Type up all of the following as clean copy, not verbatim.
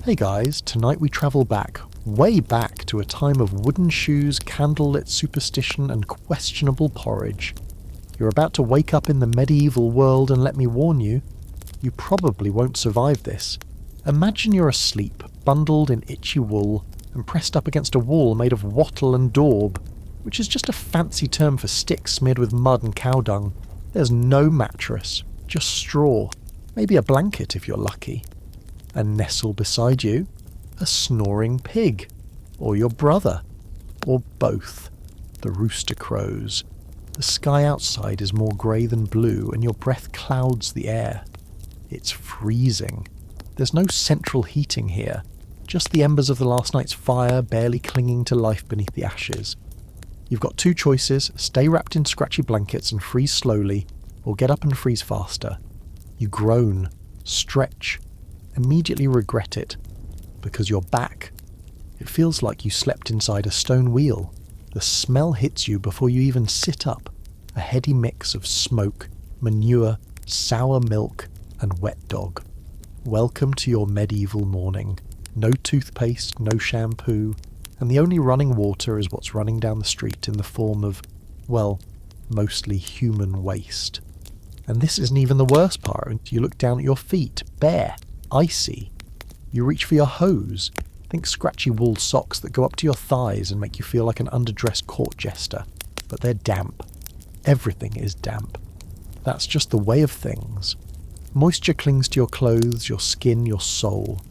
Hey guys, tonight we travel back, way back to a time of wooden shoes, candlelit superstition and questionable porridge. You're about to wake up in the medieval world and let me warn you, you probably won't survive this. Imagine you're asleep, bundled in itchy wool, and pressed up against a wall made of wattle and daub, which is just a fancy term for sticks smeared with mud and cow dung. There's no mattress, just straw, maybe a blanket if you're lucky. And nestle beside you, a snoring pig, or your brother, or both. The rooster crows. The sky outside is more grey than blue, and your breath clouds the air. It's freezing. There's no central heating here, just the embers of the last night's fire barely clinging to life beneath the ashes. You've got two choices: stay wrapped in scratchy blankets and freeze slowly, or get up and freeze faster. You groan, stretch, immediately regret it, because you're back. It feels like you slept inside a stone wheel. The smell hits you before you even sit up, a heady mix of smoke, manure, sour milk, and wet dog. Welcome to your medieval morning. No toothpaste, no shampoo, and the only running water is what's running down the street in the form of, well, mostly human waste. And this isn't even the worst part. You look down at your feet, bare, icy. You reach for your hose. Think scratchy wool socks that go up to your thighs and make you feel like an underdressed court jester. But they're damp. Everything is damp. That's just the way of things. Moisture clings to your clothes, your skin, your soul.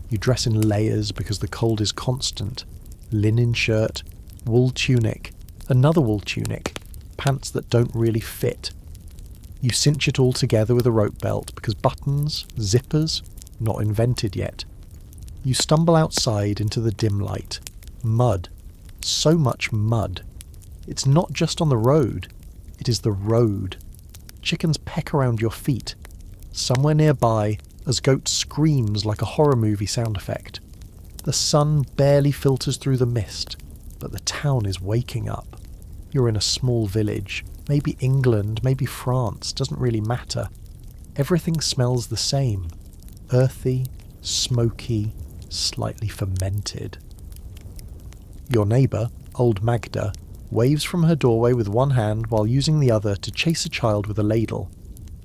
You dress in layers because the cold is constant. Linen shirt, wool tunic, another wool tunic, pants that don't really fit. You cinch it all together with a rope belt because buttons, zippers, not invented yet. You stumble outside into the dim light. Mud. So much mud. It's not just on the road. It is the road. Chickens peck around your feet. Somewhere nearby, as goat screams like a horror movie sound effect. The sun barely filters through the mist, but the town is waking up. You're in a small village. Maybe England, maybe France, doesn't really matter. Everything smells the same. Earthy, smoky, slightly fermented. Your neighbour, old Magda, waves from her doorway with one hand while using the other to chase a child with a ladle.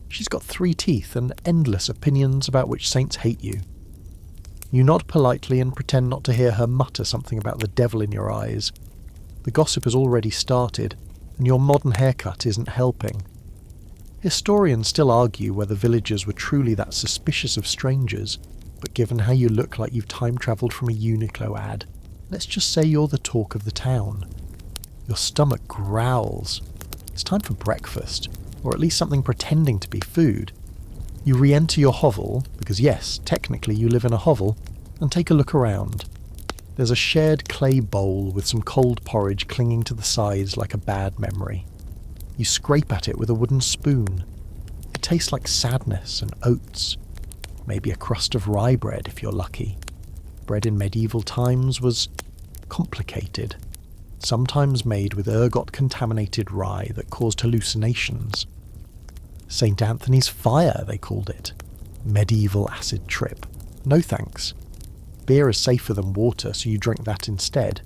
She's got 3 teeth and endless opinions about which saints hate you. You nod politely and pretend not to hear her mutter something about the devil in your eyes. The gossip has already started, and your modern haircut isn't helping. Historians still argue whether villagers were truly that suspicious of strangers, but given how you look like you've time-travelled from a Uniqlo ad, let's just say you're the talk of the town. Your stomach growls. It's time for breakfast, or at least something pretending to be food. You re-enter your hovel, because yes, technically you live in a hovel, and take a look around. There's a shared clay bowl with some cold porridge clinging to the sides like a bad memory. You scrape at it with a wooden spoon. It tastes like sadness and oats. Maybe a crust of rye bread if you're lucky. Bread in medieval times was complicated, sometimes made with ergot-contaminated rye that caused hallucinations. St. Anthony's fire, they called it. Medieval acid trip. No thanks. Beer is safer than water, so you drink that instead.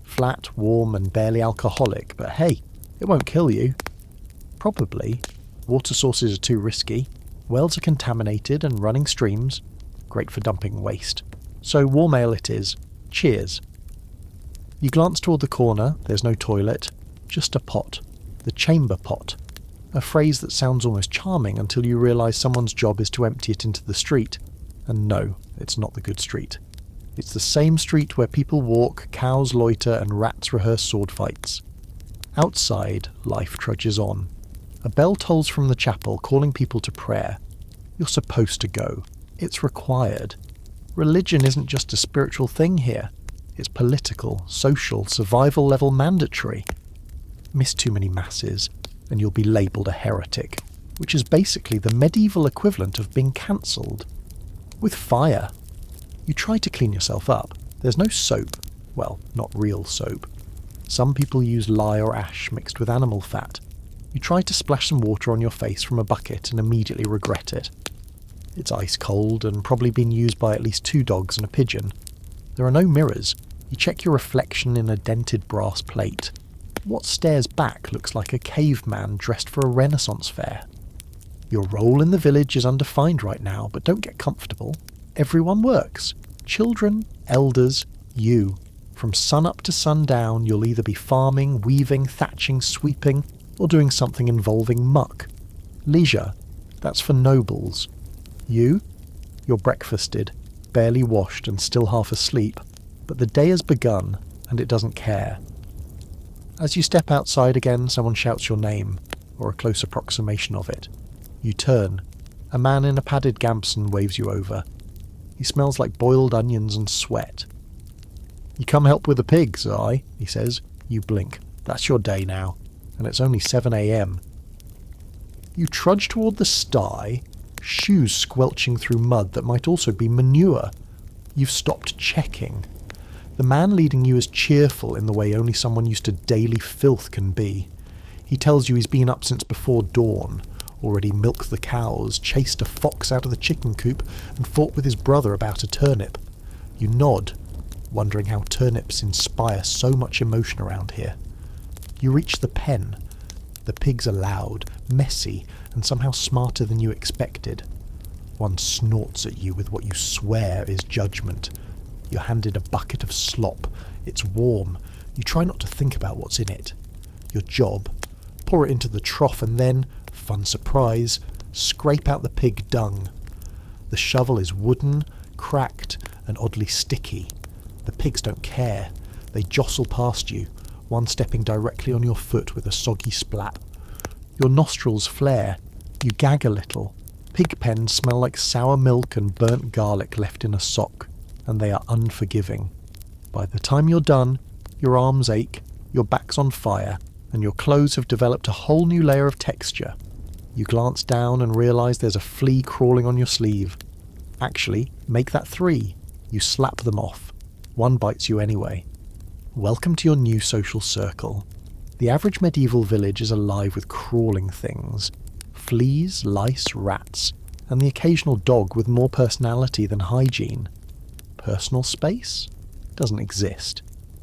Flat, warm, and barely alcoholic, but hey, it won't kill you. Probably. Water sources are too risky. Wells are contaminated and running streams. Great for dumping waste. So warm ale it is. Cheers. You glance toward the corner. There's no toilet. Just a pot. The chamber pot. A phrase that sounds almost charming until you realise someone's job is to empty it into the street. And no, it's not the good street. It's the same street where people walk, cows loiter, and rats rehearse sword fights. Outside, life trudges on. A bell tolls from the chapel, calling people to prayer. You're supposed to go. It's required. Religion isn't just a spiritual thing here. It's political, social, survival-level mandatory. Miss too many masses, and you'll be labelled a heretic, which is basically the medieval equivalent of being cancelled. With fire. You try to clean yourself up. There's no soap. Well, not real soap. Some people use lye or ash mixed with animal fat. You try to splash some water on your face from a bucket and immediately regret it. It's ice cold and probably been used by at least 2 dogs and a pigeon. There are no mirrors. You check your reflection in a dented brass plate. What stares back looks like a caveman dressed for a Renaissance fair. Your role in the village is undefined right now, but don't get comfortable. Everyone works. Children, elders, you. From sun up to sundown, you'll either be farming, weaving, thatching, sweeping, or doing something involving muck. Leisure, that's for nobles. You? You're breakfasted, barely washed and still half asleep, but the day has begun and it doesn't care. As you step outside again, someone shouts your name, or a close approximation of it. You turn. A man in a padded gamson waves you over. He smells like boiled onions and sweat. "You come help with the pigs, aye?" he says. You blink. That's your day now, and it's only 7 a.m. You trudge toward the sty, shoes squelching through mud that might also be manure. You've stopped checking. The man leading you is cheerful in the way only someone used to daily filth can be. He tells you he's been up since before dawn, already milked the cows, chased a fox out of the chicken coop, and fought with his brother about a turnip. You nod, wondering how turnips inspire so much emotion around here. You reach the pen. The pigs are loud, messy, and somehow smarter than you expected. One snorts at you with what you swear is judgment. You're handed a bucket of slop. It's warm. You try not to think about what's in it. Your job: pour it into the trough and then, fun surprise, scrape out the pig dung. The shovel is wooden, cracked, and oddly sticky. The pigs don't care. They jostle past you, one stepping directly on your foot with a soggy splat. Your nostrils flare. You gag a little. Pig pens smell like sour milk and burnt garlic left in a sock, and they are unforgiving. By the time you're done, your arms ache, your back's on fire, and your clothes have developed a whole new layer of texture. You glance down and realise there's a flea crawling on your sleeve. Actually, make that 3. You slap them off. One bites you anyway. Welcome to your new social circle. The average medieval village is alive with crawling things. Fleas, lice, rats, and the occasional dog with more personality than hygiene. Personal space? Doesn't exist.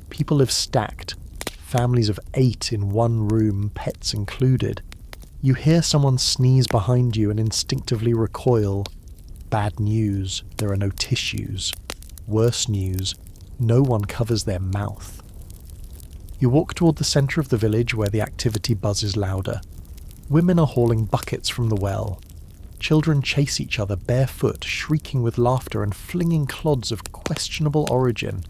People live stacked. Families of 8 in one room, pets included. You hear someone sneeze behind you and instinctively recoil. Bad news, there are no tissues. Worse news, no one covers their mouth. You walk toward the centre of the village where the activity buzzes louder. Women are hauling buckets from the well. Children chase each other barefoot, shrieking with laughter and flinging clods of questionable origin.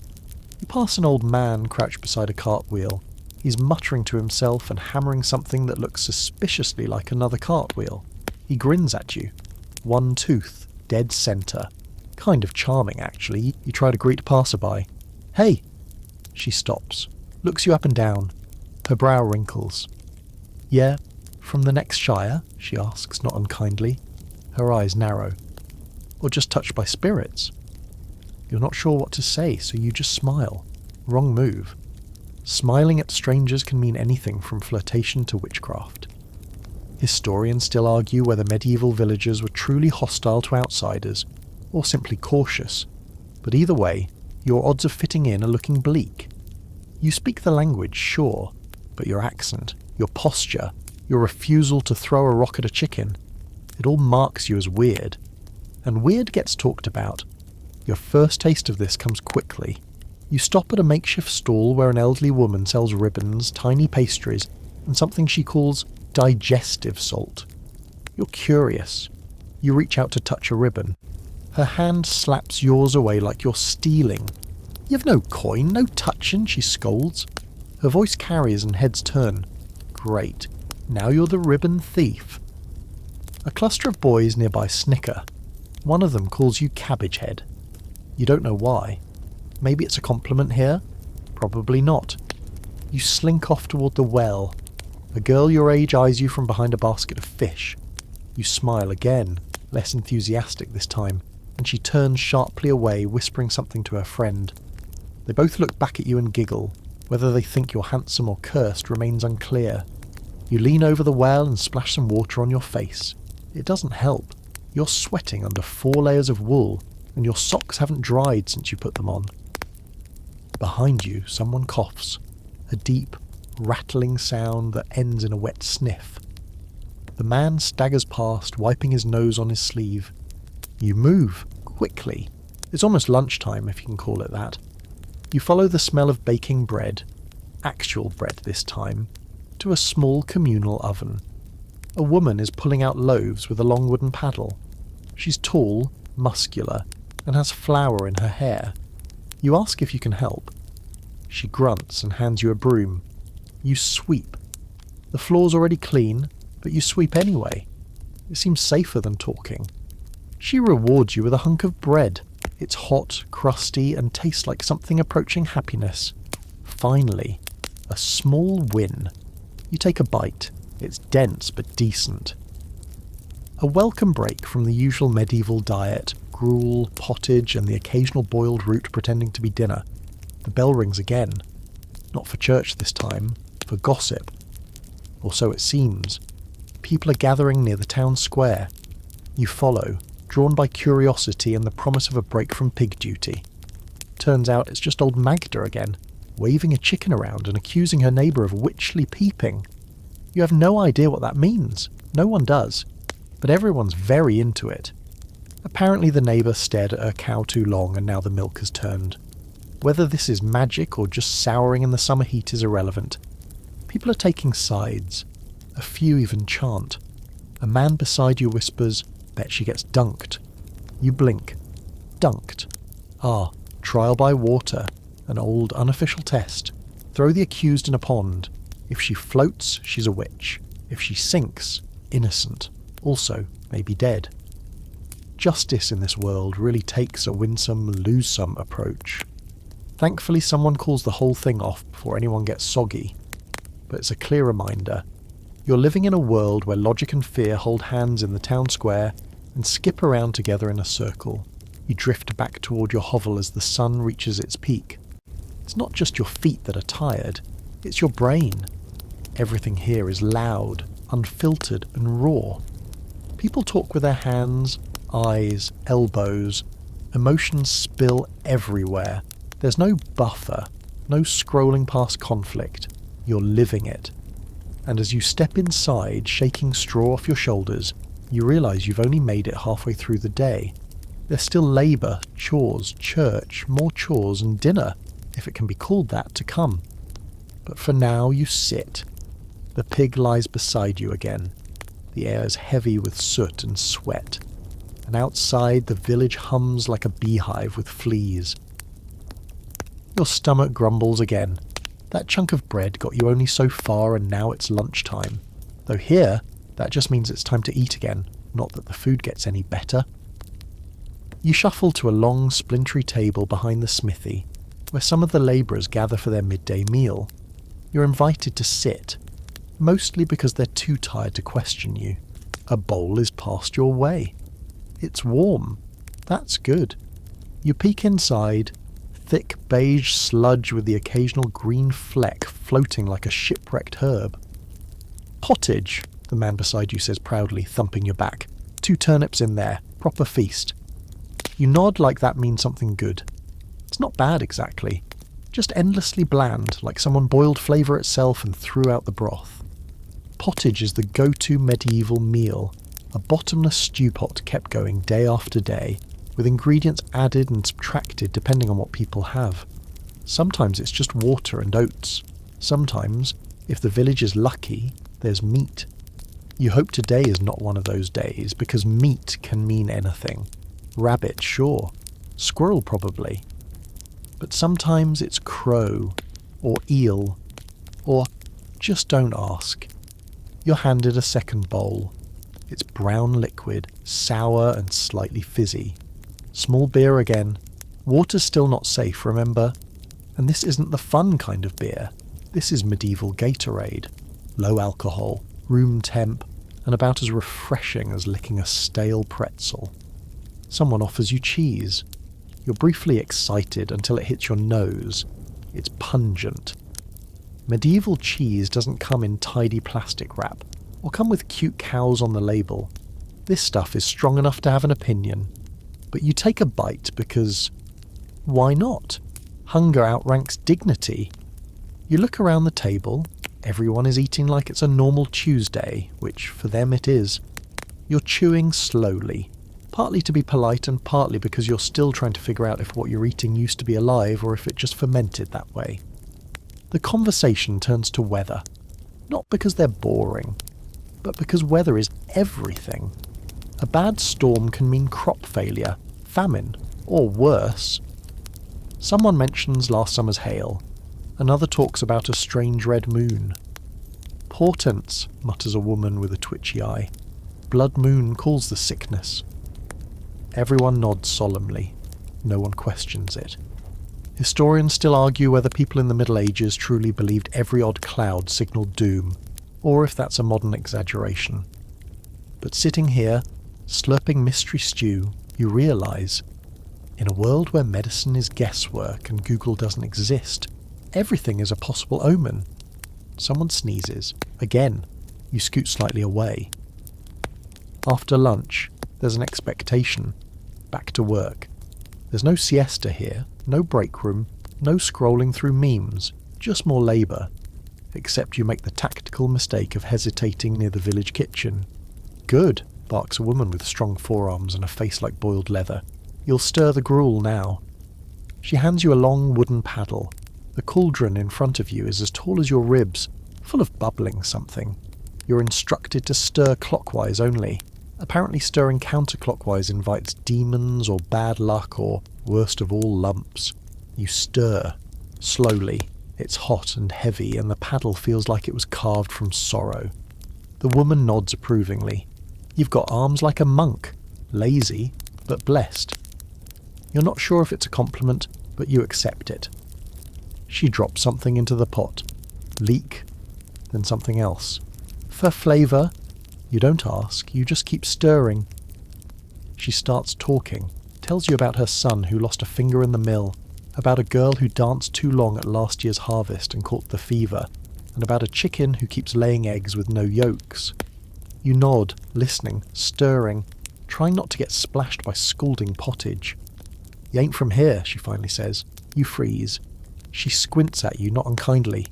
You pass an old man crouched beside a cartwheel. He's muttering to himself and hammering something that looks suspiciously like another cartwheel. He grins at you. One tooth, dead centre. Kind of charming, actually. You try to greet a passerby. "Hey!" She stops, looks you up and down. Her brow wrinkles. "Yeah, from the next shire?" she asks, not unkindly. Her eyes narrow. "Or just touched by spirits?" You're not sure what to say, so you just smile. Wrong move. Smiling at strangers can mean anything from flirtation to witchcraft. Historians still argue whether medieval villagers were truly hostile to outsiders, or simply cautious. But either way, your odds of fitting in are looking bleak. You speak the language, sure, but your accent, your posture, your refusal to throw a rock at a chicken, it all marks you as weird. And weird gets talked about. Your first taste of this comes quickly. You stop at a makeshift stall where an elderly woman sells ribbons, tiny pastries, and something she calls digestive salt. You're curious. You reach out to touch a ribbon. Her hand slaps yours away like you're stealing. "You've no coin, no touchin'," she scolds. Her voice carries and heads turn. Great. Now you're the ribbon thief. A cluster of boys nearby snicker. One of them calls you Cabbage Head. You don't know why. Maybe it's a compliment here? Probably not. You slink off toward the well. A girl your age eyes you from behind a basket of fish. You smile again, less enthusiastic this time, and she turns sharply away, whispering something to her friend. They both look back at you and giggle. Whether they think you're handsome or cursed remains unclear. You lean over the well and splash some water on your face. It doesn't help. You're sweating under 4 layers of wool, and your socks haven't dried since you put them on. Behind you, someone coughs, a deep, rattling sound that ends in a wet sniff. The man staggers past, wiping his nose on his sleeve. You move, quickly. It's almost lunchtime, if you can call it that. You follow the smell of baking bread, actual bread this time, to a small communal oven. A woman is pulling out loaves with a long wooden paddle. She's tall, muscular, and has flour in her hair. You ask if you can help. She grunts and hands you a broom. You sweep. The floor's already clean, but you sweep anyway. It seems safer than talking. She rewards you with a hunk of bread. It's hot, crusty, and tastes like something approaching happiness. Finally, a small win. You take a bite. It's dense but decent. A welcome break from the usual medieval diet, gruel, pottage, and the occasional boiled root pretending to be dinner. The bell rings again. Not for church this time, for gossip. Or so it seems. People are gathering near the town square. You follow, drawn by curiosity and the promise of a break from pig duty. Turns out it's just old Magda again, waving a chicken around and accusing her neighbour of witchly peeping. You have no idea what that means. No one does. But everyone's very into it. Apparently the neighbour stared at her cow too long and now the milk has turned. Whether this is magic or just souring in the summer heat is irrelevant. People are taking sides. A few even chant. A man beside you whispers, "Bet she gets dunked." You blink. Dunked. Ah, trial by water. An old unofficial test. Throw the accused in a pond. If she floats, she's a witch. If she sinks, innocent. Also, maybe dead. Justice in this world really takes a win-some, lose-some approach. Thankfully someone calls the whole thing off before anyone gets soggy. But it's a clear reminder. You're living in a world where logic and fear hold hands in the town square and skip around together in a circle. You drift back toward your hovel as the sun reaches its peak. It's not just your feet that are tired, it's your brain. Everything here is loud, unfiltered and raw. People talk with their hands, eyes, elbows. Emotions spill everywhere. There's no buffer, no scrolling past conflict. You're living it. And as you step inside, shaking straw off your shoulders, you realise you've only made it halfway through the day. There's still labour, chores, church, more chores and dinner, if it can be called that, to come. But for now you sit. The pig lies beside you again. The air is heavy with soot and sweat. And outside the village hums like a beehive with fleas. Your stomach grumbles again. That chunk of bread got you only so far and now it's lunchtime. Though here, that just means it's time to eat again, not that the food gets any better. You shuffle to a long, splintery table behind the smithy, where some of the labourers gather for their midday meal. You're invited to sit, mostly because they're too tired to question you. A bowl is passed your way. It's warm. That's good. You peek inside. Thick beige sludge with the occasional green fleck floating like a shipwrecked herb. "Pottage," the man beside you says proudly, thumping your back. "2 turnips in there. Proper feast." You nod like that means something good. It's not bad exactly. Just endlessly bland, like someone boiled flavour itself and threw out the broth. Pottage is the go-to medieval meal, a bottomless stew pot kept going day after day, with ingredients added and subtracted depending on what people have. Sometimes it's just water and oats. Sometimes, if the village is lucky, there's meat. You hope today is not one of those days, because meat can mean anything. Rabbit, sure. Squirrel, probably. But sometimes it's crow, or eel, or just don't ask. You're handed a second bowl. It's brown liquid, sour and slightly fizzy. Small beer again. Water's still not safe, remember? And this isn't the fun kind of beer. This is medieval Gatorade. Low alcohol, room temp, and about as refreshing as licking a stale pretzel. Someone offers you cheese. You're briefly excited until it hits your nose. It's pungent. Medieval cheese doesn't come in tidy plastic wrap, or come with cute cows on the label. This stuff is strong enough to have an opinion, but you take a bite because why not? Hunger outranks dignity. You look around the table, everyone is eating like it's a normal Tuesday, which for them it is. You're chewing slowly, partly to be polite and partly because you're still trying to figure out if what you're eating used to be alive or if it just fermented that way. The conversation turns to weather, not because they're boring, but because weather is everything. A bad storm can mean crop failure, famine, or worse. Someone mentions last summer's hail. Another talks about a strange red moon. Portents, mutters a woman with a twitchy eye. Blood moon calls the sickness. Everyone nods solemnly. No one questions it. Historians still argue whether people in the Middle Ages truly believed every odd cloud signalled doom, or if that's a modern exaggeration. But sitting here, slurping mystery stew, you realise, in a world where medicine is guesswork and Google doesn't exist, everything is a possible omen. Someone sneezes. Again, you scoot slightly away. After lunch, there's an expectation. Back to work. There's no siesta here, no break room, no scrolling through memes, just more labour. Except you make the tactical mistake of hesitating near the village kitchen. Good, barks a woman with strong forearms and a face like boiled leather. You'll stir the gruel now. She hands you a long wooden paddle. The cauldron in front of you is as tall as your ribs, full of bubbling something. You're instructed to stir clockwise only. Apparently stirring counterclockwise invites demons or bad luck or, worst of all, lumps. You stir. Slowly. It's hot and heavy and the paddle feels like it was carved from sorrow. The woman nods approvingly. You've got arms like a monk. Lazy, but blessed. You're not sure if it's a compliment, but you accept it. She drops something into the pot. Leek. Then something else. For flavour, you don't ask, you just keep stirring. She starts talking, tells you about her son who lost a finger in the mill, about a girl who danced too long at last year's harvest and caught the fever, and about a chicken who keeps laying eggs with no yolks. You nod, listening, stirring, trying not to get splashed by scalding pottage. You ain't from here, she finally says. You freeze. She squints at you, not unkindly.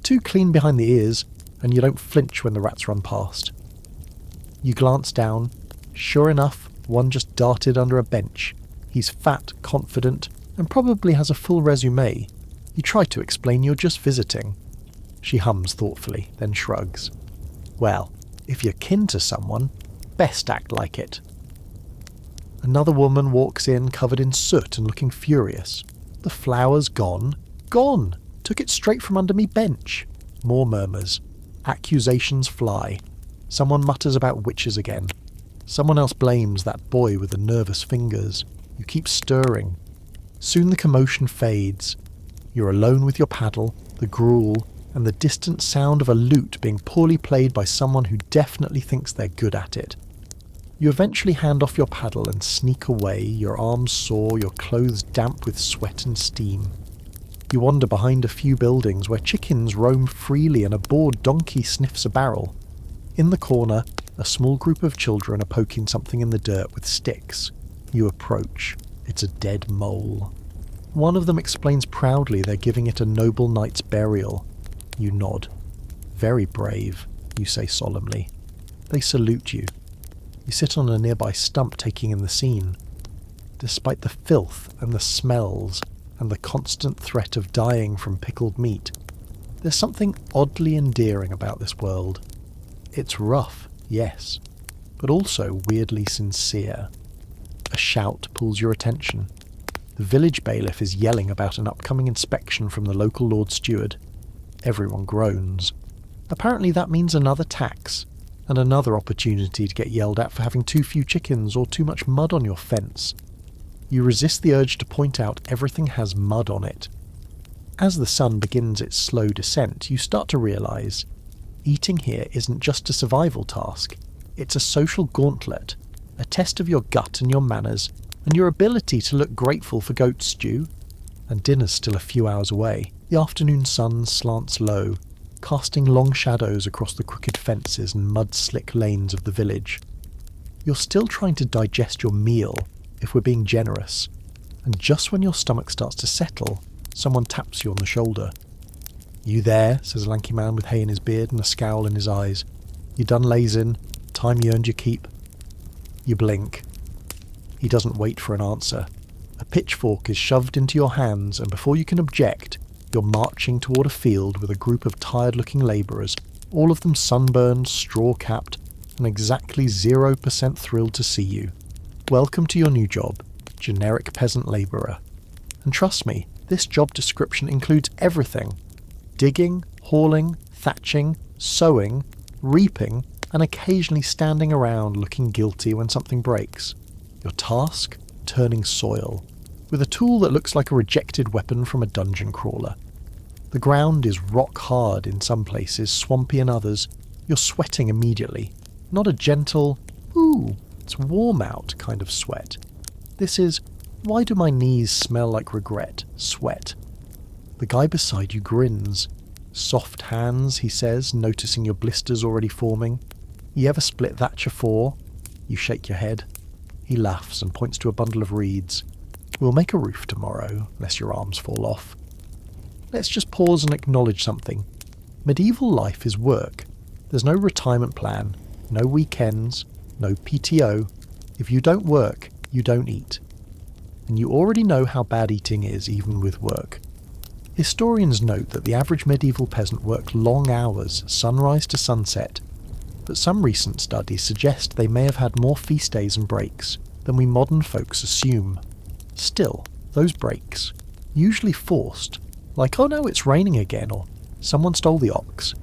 Too clean behind the ears, and you don't flinch when the rats run past. You glance down. Sure enough, one just darted under a bench. He's fat, confident, and probably has a full resume. You try to explain you're just visiting. She hums thoughtfully, then shrugs. Well, if you're kin to someone, best act like it. Another woman walks in covered in soot and looking furious. The flour's gone. Gone! Took it straight from under me bench. More murmurs. Accusations fly. Someone mutters about witches again. Someone else blames that boy with the nervous fingers. You keep stirring. Soon the commotion fades. You're alone with your paddle, the gruel, and the distant sound of a lute being poorly played by someone who definitely thinks they're good at it. You eventually hand off your paddle and sneak away, your arms sore, your clothes damp with sweat and steam. You wander behind a few buildings where chickens roam freely and a bored donkey sniffs a barrel. In the corner, a small group of children are poking something in the dirt with sticks. You approach. It's a dead mole. One of them explains proudly they're giving it a noble knight's burial. You nod. Very brave, you say solemnly. They salute you. You sit on a nearby stump taking in the scene. Despite the filth and the smells and the constant threat of dying from pickled meat, there's something oddly endearing about this world. It's rough, yes, but also weirdly sincere. A shout pulls your attention. The village bailiff is yelling about an upcoming inspection from the local Lord Steward. Everyone groans. Apparently that means another tax, and another opportunity to get yelled at for having too few chickens or too much mud on your fence. You resist the urge to point out everything has mud on it. As the sun begins its slow descent, you start to realise eating here isn't just a survival task, it's a social gauntlet, a test of your gut and your manners, and your ability to look grateful for goat stew. And dinner's still a few hours away. The afternoon sun slants low, casting long shadows across the crooked fences and mud-slick lanes of the village. You're still trying to digest your meal, if we're being generous, and just when your stomach starts to settle, someone taps you on the shoulder. "You there?" says a lanky man with hay in his beard and a scowl in his eyes. "You done lazing? Time you earned your keep?" You blink. He doesn't wait for an answer. A pitchfork is shoved into your hands, and before you can object, you're marching toward a field with a group of tired-looking labourers, all of them sunburned, straw-capped, and exactly 0% thrilled to see you. Welcome to your new job, generic peasant labourer. And trust me, this job description includes everything. Digging, hauling, thatching, sowing, reaping, and occasionally standing around looking guilty when something breaks. Your task? Turning soil, with a tool that looks like a rejected weapon from a dungeon crawler. The ground is rock hard in some places, swampy in others. You're sweating immediately. Not a gentle, "Ooh, it's warm out" kind of sweat. This is, "Why do my knees smell like regret?" sweat. The guy beside you grins. "Soft hands," he says, noticing your blisters already forming. "You ever split thatch afore?" You shake your head. He laughs and points to a bundle of reeds. "We'll make a roof tomorrow, lest your arms fall off." Let's just pause and acknowledge something. Medieval life is work. There's no retirement plan, no weekends, no PTO. If you don't work, you don't eat. And you already know how bad eating is, even with work. Historians note that the average medieval peasant worked long hours, sunrise to sunset, but some recent studies suggest they may have had more feast days and breaks than we modern folks assume. Still, those breaks, usually forced, like "Oh no, it's raining again," or "Someone stole the ox."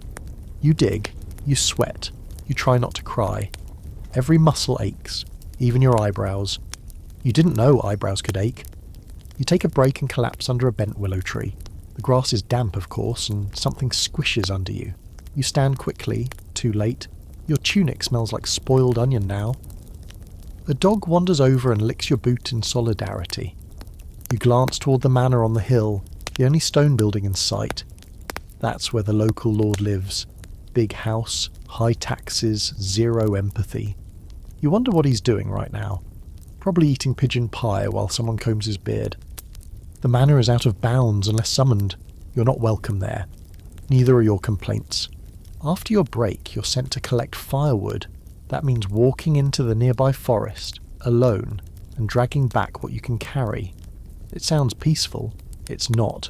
You dig, you sweat, you try not to cry. Every muscle aches, even your eyebrows. You didn't know eyebrows could ache. You take a break and collapse under a bent willow tree. The grass is damp, of course, and something squishes under you. You stand quickly, too late. Your tunic smells like spoiled onion now. A dog wanders over and licks your boot in solidarity. You glance toward the manor on the hill, the only stone building in sight. That's where the local lord lives. Big house, high taxes, zero empathy. You wonder what he's doing right now. Probably eating pigeon pie while someone combs his beard. The manor is out of bounds unless summoned. You're not welcome there. Neither are your complaints. After your break, you're sent to collect firewood. That means walking into the nearby forest, alone, and dragging back what you can carry. It sounds peaceful. It's not.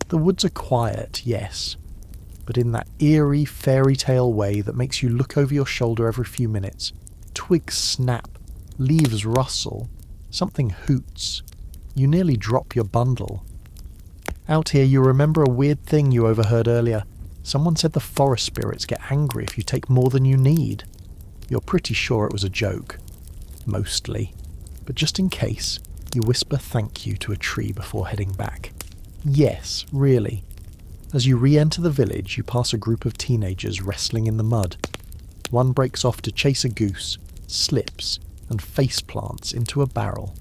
The woods are quiet, yes, but in that eerie fairy tale way that makes you look over your shoulder every few minutes. Twigs snap, leaves rustle, something hoots. You nearly drop your bundle. Out here you remember a weird thing you overheard earlier. Someone said the forest spirits get angry if you take more than you need. You're pretty sure it was a joke. Mostly. But just in case, you whisper thank you to a tree before heading back. Yes, really. As you re-enter the village, you pass a group of teenagers wrestling in the mud. One breaks off to chase a goose, slips, and face plants into a barrel.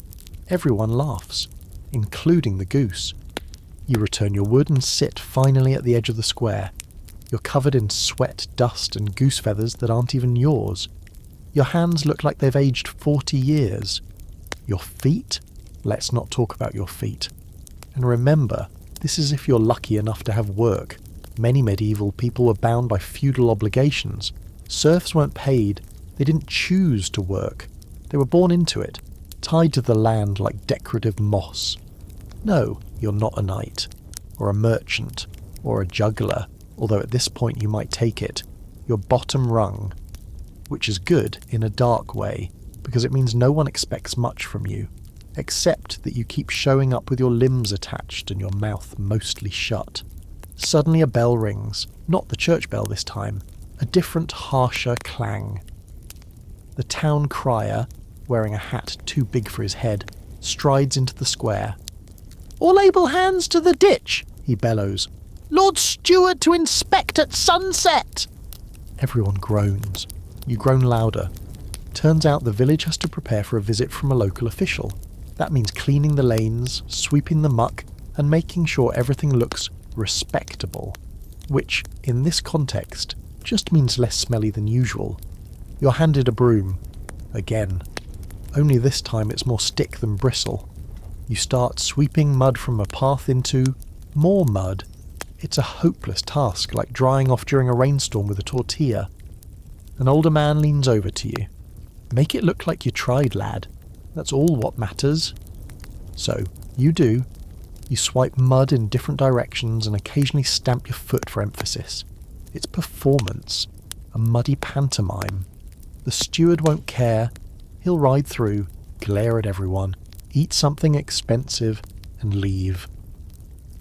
Everyone laughs, including the goose. You return your wood and sit finally at the edge of the square. You're covered in sweat, dust, and goose feathers that aren't even yours. Your hands look like they've aged 40 years. Your feet? Let's not talk about your feet. And remember, this is if you're lucky enough to have work. Many medieval people were bound by feudal obligations. Serfs weren't paid. They didn't choose to work. They were born into it, tied to the land like decorative moss. No, you're not a knight, or a merchant, or a juggler, although at this point you might take it. You're bottom rung, which is good in a dark way, because it means no one expects much from you, except that you keep showing up with your limbs attached and your mouth mostly shut. Suddenly a bell rings, not the church bell this time, a different, harsher clang. The town crier, wearing a hat too big for his head, strides into the square. "All able hands to the ditch," he bellows. "Lord Steward to inspect at sunset!" Everyone groans. You groan louder. Turns out the village has to prepare for a visit from a local official. That means cleaning the lanes, sweeping the muck, and making sure everything looks respectable, which, in this context, just means less smelly than usual. You're handed a broom. Again. Only this time it's more stick than bristle. You start sweeping mud from a path into more mud. It's a hopeless task, like drying off during a rainstorm with a tortilla. An older man leans over to you. Make it look like you tried, lad. That's all what matters. So, you do. You swipe mud in different directions and occasionally stamp your foot for emphasis. It's performance. A muddy pantomime. The steward won't care. He'll ride through, glare at everyone, eat something expensive, and leave.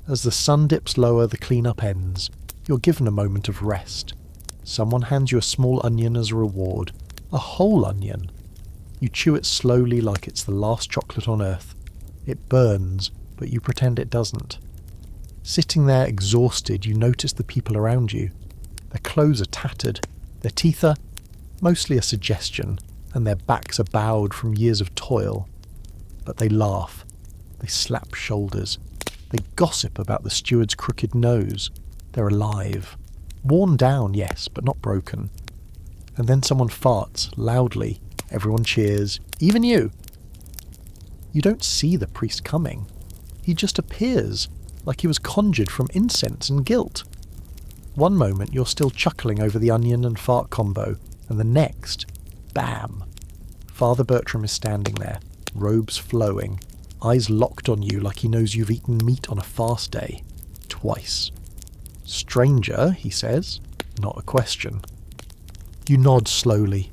As the sun dips lower, the clean-up ends. You're given a moment of rest. Someone hands you a small onion as a reward. A whole onion. You chew it slowly like it's the last chocolate on earth. It burns, but you pretend it doesn't. Sitting there exhausted, you notice the people around you. Their clothes are tattered. Their teeth are mostly a suggestion, and their backs are bowed from years of toil. But they laugh. They slap shoulders. They gossip about the steward's crooked nose. They're alive. Worn down, yes, but not broken. And then someone farts, loudly. Everyone cheers. Even you. You don't see the priest coming. He just appears, like he was conjured from incense and guilt. One moment you're still chuckling over the onion and fart combo, and the next, bam! Father Bertram is standing there, robes flowing, eyes locked on you like he knows you've eaten meat on a fast day. Twice. Stranger, he says, not a question. You nod slowly.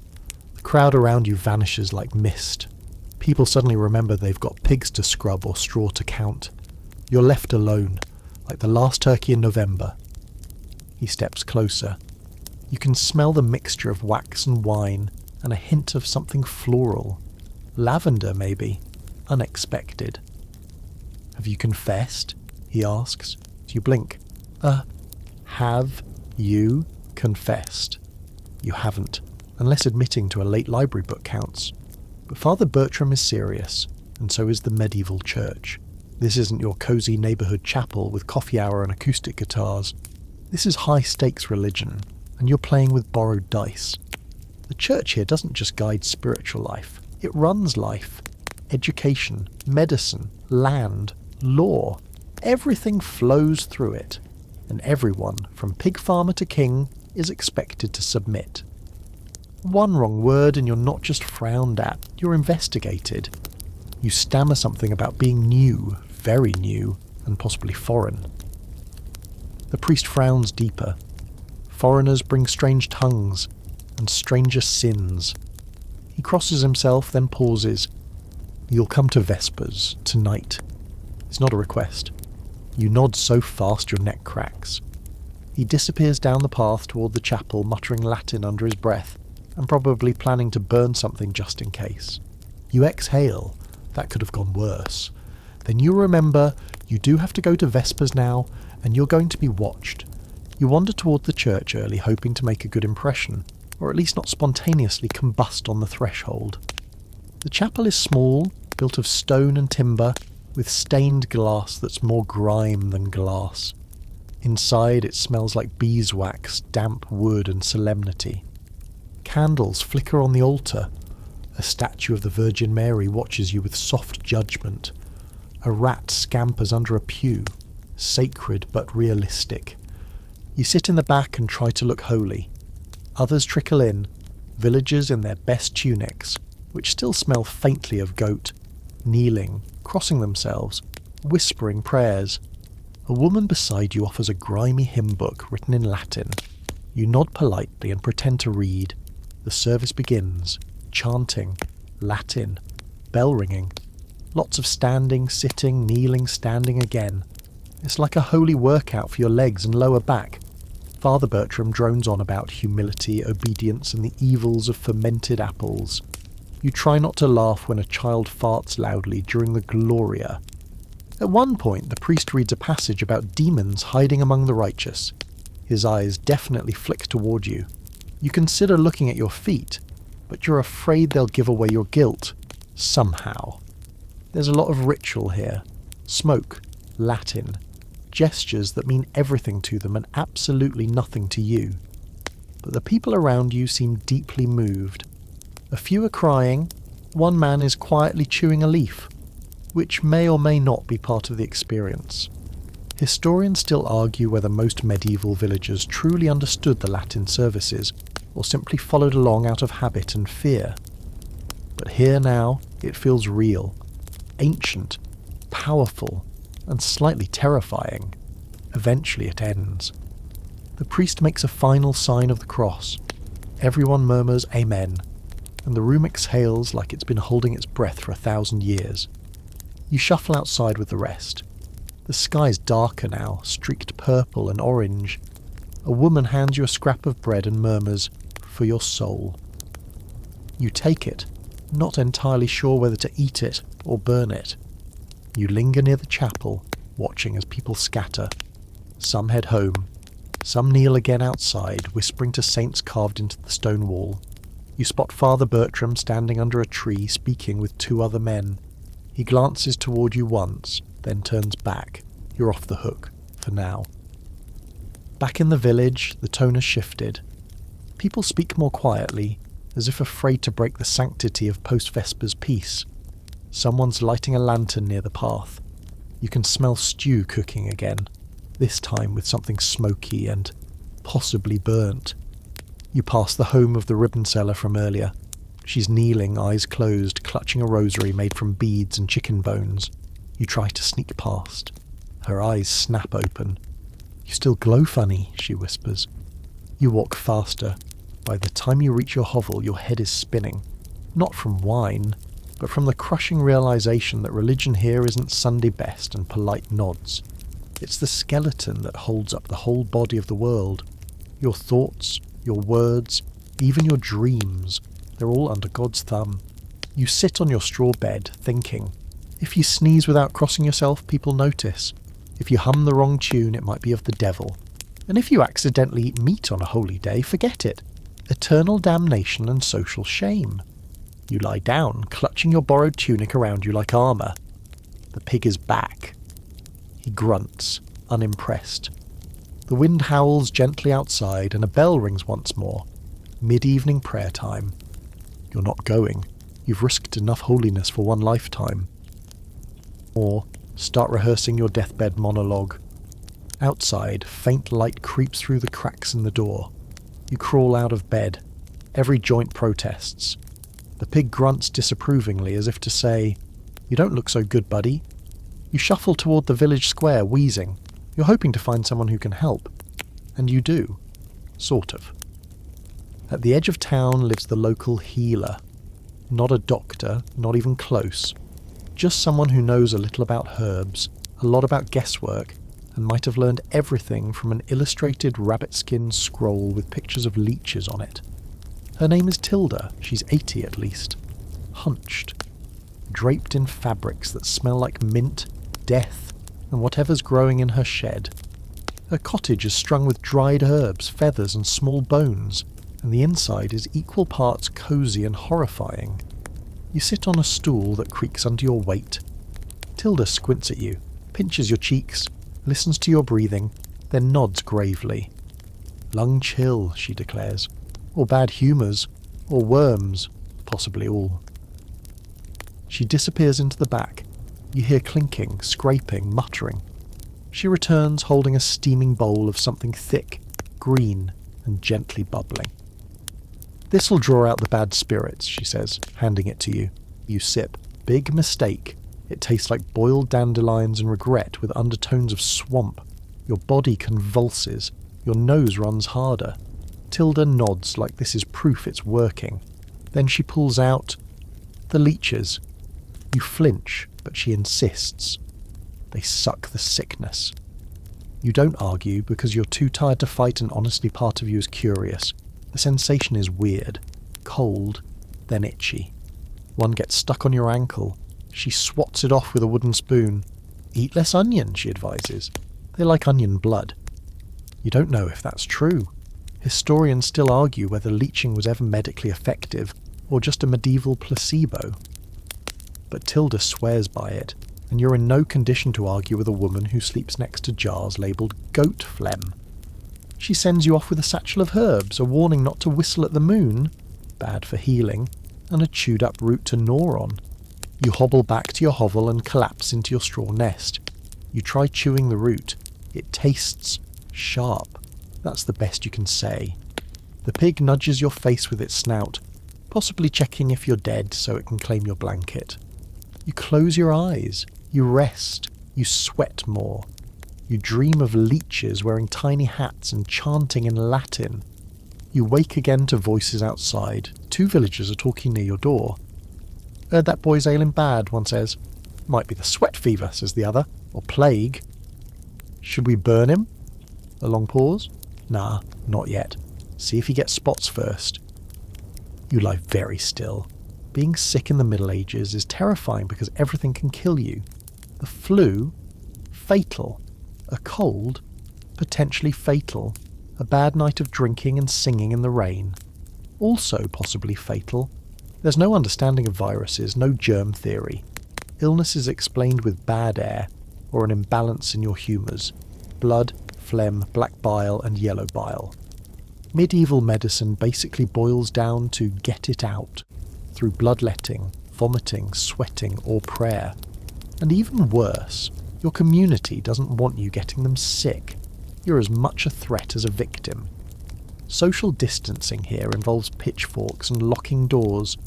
The crowd around you vanishes like mist. People suddenly remember they've got pigs to scrub or straw to count. You're left alone, like the last turkey in November. He steps closer. You can smell the mixture of wax and wine, and a hint of something floral. Lavender, maybe. Unexpected. Have you confessed? He asks. You blink. Have you confessed? You haven't, unless admitting to a late library book counts. But Father Bertram is serious, and so is the medieval church. This isn't your cosy neighbourhood chapel with coffee hour and acoustic guitars. This is high-stakes religion, and you're playing with borrowed dice. The church here doesn't just guide spiritual life, it runs life. Education, medicine, land, law, everything flows through it, and everyone, from pig farmer to king, is expected to submit. One wrong word and you're not just frowned at, you're investigated. You stammer something about being new, very new, and possibly foreign. The priest frowns deeper. Foreigners bring strange tongues, and stranger sins. He crosses himself, then pauses. You'll come to Vespers, tonight. It's not a request. You nod so fast your neck cracks. He disappears down the path toward the chapel, muttering Latin under his breath, and probably planning to burn something just in case. You exhale. That could have gone worse. Then you remember you do have to go to Vespers now, and you're going to be watched. You wander toward the church early, hoping to make a good impression, or at least not spontaneously combust on the threshold. The chapel is small, built of stone and timber, with stained glass that's more grime than glass. Inside it smells like beeswax, damp wood and solemnity. Candles flicker on the altar. A statue of the Virgin Mary watches you with soft judgment. A rat scampers under a pew, sacred but realistic. You sit in the back and try to look holy. Others trickle in, villagers in their best tunics, which still smell faintly of goat, kneeling, crossing themselves, whispering prayers. A woman beside you offers a grimy hymn book written in Latin. You nod politely and pretend to read. The service begins. Chanting, Latin, bell ringing. Lots of standing, sitting, kneeling, standing again. It's like a holy workout for your legs and lower back. Father Bertram drones on about humility, obedience, and the evils of fermented apples. You try not to laugh when a child farts loudly during the Gloria. At one point, the priest reads a passage about demons hiding among the righteous. His eyes definitely flick toward you. You consider looking at your feet, but you're afraid they'll give away your guilt. Somehow. There's a lot of ritual here. Smoke, Latin, gestures that mean everything to them and absolutely nothing to you. But the people around you seem deeply moved. A few are crying, one man is quietly chewing a leaf, which may or may not be part of the experience. Historians still argue whether most medieval villagers truly understood the Latin services, or simply followed along out of habit and fear. But here now, it feels real, ancient, powerful, and slightly terrifying. Eventually it ends. The priest makes a final sign of the cross. Everyone murmurs Amen, and the room exhales like it's been holding its breath for 1,000 years. You shuffle outside with the rest. The sky's darker now, streaked purple and orange. A woman hands you a scrap of bread and murmurs, "For your soul." You take it, not entirely sure whether to eat it or burn it. You linger near the chapel, watching as people scatter. Some head home. Some kneel again outside, whispering to saints carved into the stone wall. You spot Father Bertram standing under a tree, speaking with 2 other men. He glances toward you once, then turns back. You're off the hook, for now. Back in the village, the tone has shifted. People speak more quietly, as if afraid to break the sanctity of post-Vespers peace. Someone's lighting a lantern near the path. You can smell stew cooking again, this time with something smoky and possibly burnt. You pass the home of the ribbon seller from earlier. She's kneeling, eyes closed, clutching a rosary made from beads and chicken bones. You try to sneak past. Her eyes snap open. "You still glow funny," she whispers. You walk faster. By the time you reach your hovel, your head is spinning. Not from wine, but from the crushing realization that religion here isn't Sunday best and polite nods. It's the skeleton that holds up the whole body of the world. Your thoughts, your words, even your dreams, they're all under God's thumb. You sit on your straw bed, thinking. If you sneeze without crossing yourself, people notice. If you hum the wrong tune, it might be of the devil. And if you accidentally eat meat on a holy day, forget it. Eternal damnation and social shame. You lie down, clutching your borrowed tunic around you like armour. The pig is back. He grunts, unimpressed. The wind howls gently outside and a bell rings once more. Mid-evening prayer time. You're not going. You've risked enough holiness for one lifetime. Or start rehearsing your deathbed monologue. Outside, faint light creeps through the cracks in the door. You crawl out of bed. Every joint protests. The pig grunts disapprovingly as if to say, "You don't look so good, buddy." You shuffle toward the village square, wheezing. You're hoping to find someone who can help. And you do. Sort of. At the edge of town lives the local healer. Not a doctor, not even close. Just someone who knows a little about herbs, a lot about guesswork, and might have learned everything from an illustrated rabbit-skin scroll with pictures of leeches on it. Her name is Tilda. She's 80 at least. Hunched. Draped in fabrics that smell like mint, death, and whatever's growing in her shed. Her cottage is strung with dried herbs, feathers, and small bones, and the inside is equal parts cosy and horrifying. You sit on a stool that creaks under your weight. Tilda squints at you, pinches your cheeks, listens to your breathing, then nods gravely. "Lung chill," she declares. "Or bad humours. Or worms. Possibly all." She disappears into the back. You hear clinking, scraping, muttering. She returns holding a steaming bowl of something thick, green, and gently bubbling. "This'll draw out the bad spirits," she says, handing it to you. You sip. Big mistake. It tastes like boiled dandelions and regret with undertones of swamp. Your body convulses. Your nose runs harder. Tilda nods like this is proof it's working. Then she pulls out the leeches. You flinch, but she insists. They suck the sickness. You don't argue because you're too tired to fight and honestly part of you is curious. The sensation is weird. Cold, then itchy. One gets stuck on your ankle. She swats it off with a wooden spoon. "Eat less onion," she advises. "They like onion blood." You don't know if that's true. Historians still argue whether leeching was ever medically effective or just a medieval placebo. But Tilda swears by it, and you're in no condition to argue with a woman who sleeps next to jars labelled goat phlegm. She sends you off with a satchel of herbs, a warning not to whistle at the moon, bad for healing, and a chewed up root to gnaw on. You hobble back to your hovel and collapse into your straw nest. You try chewing the root. It tastes sharp. That's the best you can say. The pig nudges your face with its snout, possibly checking if you're dead so it can claim your blanket. You close your eyes. You rest. You sweat more. You dream of leeches wearing tiny hats and chanting in Latin. You wake again to voices outside. 2 villagers are talking near your door. "Heard that boy's ailing bad," one says. "Might be the sweat fever," says the other. "Or plague." "Should we burn him?" A long pause. "Nah, not yet. See if he gets spots first." You lie very still. Being sick in the Middle Ages is terrifying because everything can kill you. The flu? Fatal. A cold? Potentially fatal. A bad night of drinking and singing in the rain? Also possibly fatal. There's no understanding of viruses, no germ theory. Illness is explained with bad air, or an imbalance in your humours. Blood, phlegm, black bile and yellow bile. Medieval medicine basically boils down to get it out, through bloodletting, vomiting, sweating or prayer. And even worse, your community doesn't want you getting them sick. You're as much a threat as a victim. Social distancing here involves pitchforks and locking doors.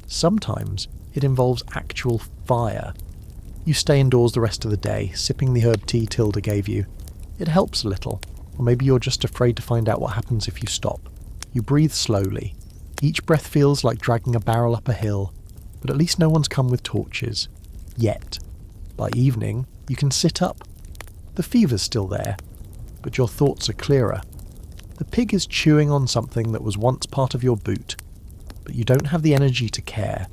Sometimes it involves actual fire. You stay indoors the rest of the day, sipping the herb tea Tilda gave you. It helps a little, or maybe you're just afraid to find out what happens if you stop. You breathe slowly. Each breath feels like dragging a barrel up a hill, but at least no one's come with torches. Yet. By evening, you can sit up. The fever's still there, but your thoughts are clearer. The pig is chewing on something that was once part of your boot, but you don't have the energy to care.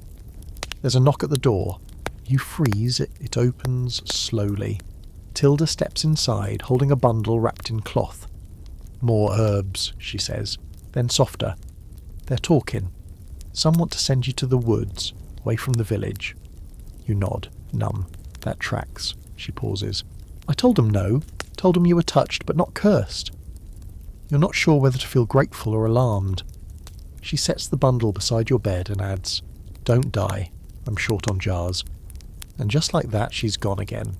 There's a knock at the door. You freeze, it opens slowly. Tilda steps inside, holding a bundle wrapped in cloth. "More herbs," she says, then softer. "They're talking. Some want to send you to the woods, away from the village." You nod, numb. "That tracks." She pauses. "I told them no. Told them you were touched, but not cursed." You're not sure whether to feel grateful or alarmed. She sets the bundle beside your bed and adds, "Don't die. I'm short on jars." And just like that, she's gone again.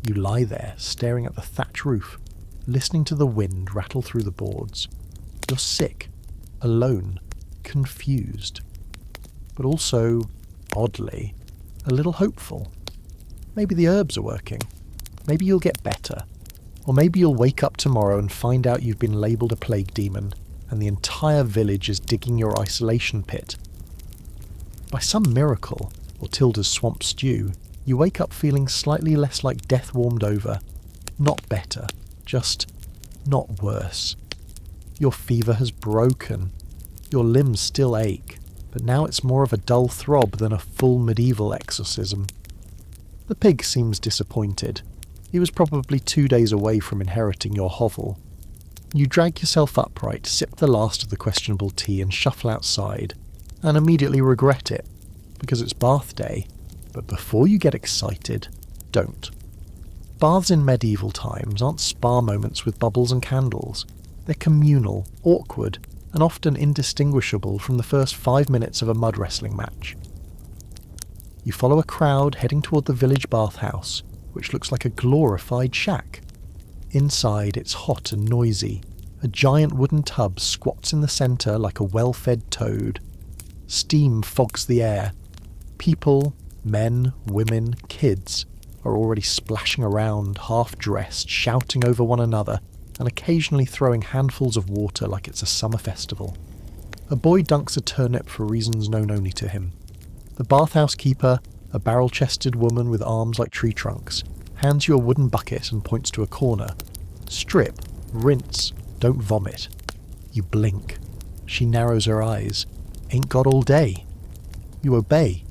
You lie there, staring at the thatch roof, listening to the wind rattle through the boards. You're sick, alone, confused, but also, oddly, a little hopeful. Maybe the herbs are working. Maybe you'll get better. Or maybe you'll wake up tomorrow and find out you've been labelled a plague demon, and the entire village is digging your isolation pit. By some miracle, or Tilda's swamp stew, you wake up feeling slightly less like death warmed over. Not better, just not worse. Your fever has broken. Your limbs still ache, but now it's more of a dull throb than a full medieval exorcism. The pig seems disappointed. He was probably 2 days away from inheriting your hovel. You drag yourself upright, sip the last of the questionable tea and shuffle outside, and immediately regret it, because it's bath day. But before you get excited, don't. Baths in medieval times aren't spa moments with bubbles and candles. They're communal, awkward, and often indistinguishable from the first 5 minutes of a mud wrestling match. You follow a crowd heading toward the village bathhouse, which looks like a glorified shack. Inside, it's hot and noisy. A giant wooden tub squats in the centre like a well-fed toad. Steam fogs the air. People, men, women, kids, are already splashing around, half-dressed, shouting over one another, and occasionally throwing handfuls of water like it's a summer festival. A boy dunks a turnip for reasons known only to him. The bathhouse keeper, a barrel-chested woman with arms like tree trunks, hands you a wooden bucket and points to a corner. Strip, rinse, don't vomit. You blink. She narrows her eyes. Ain't got all day. You obey.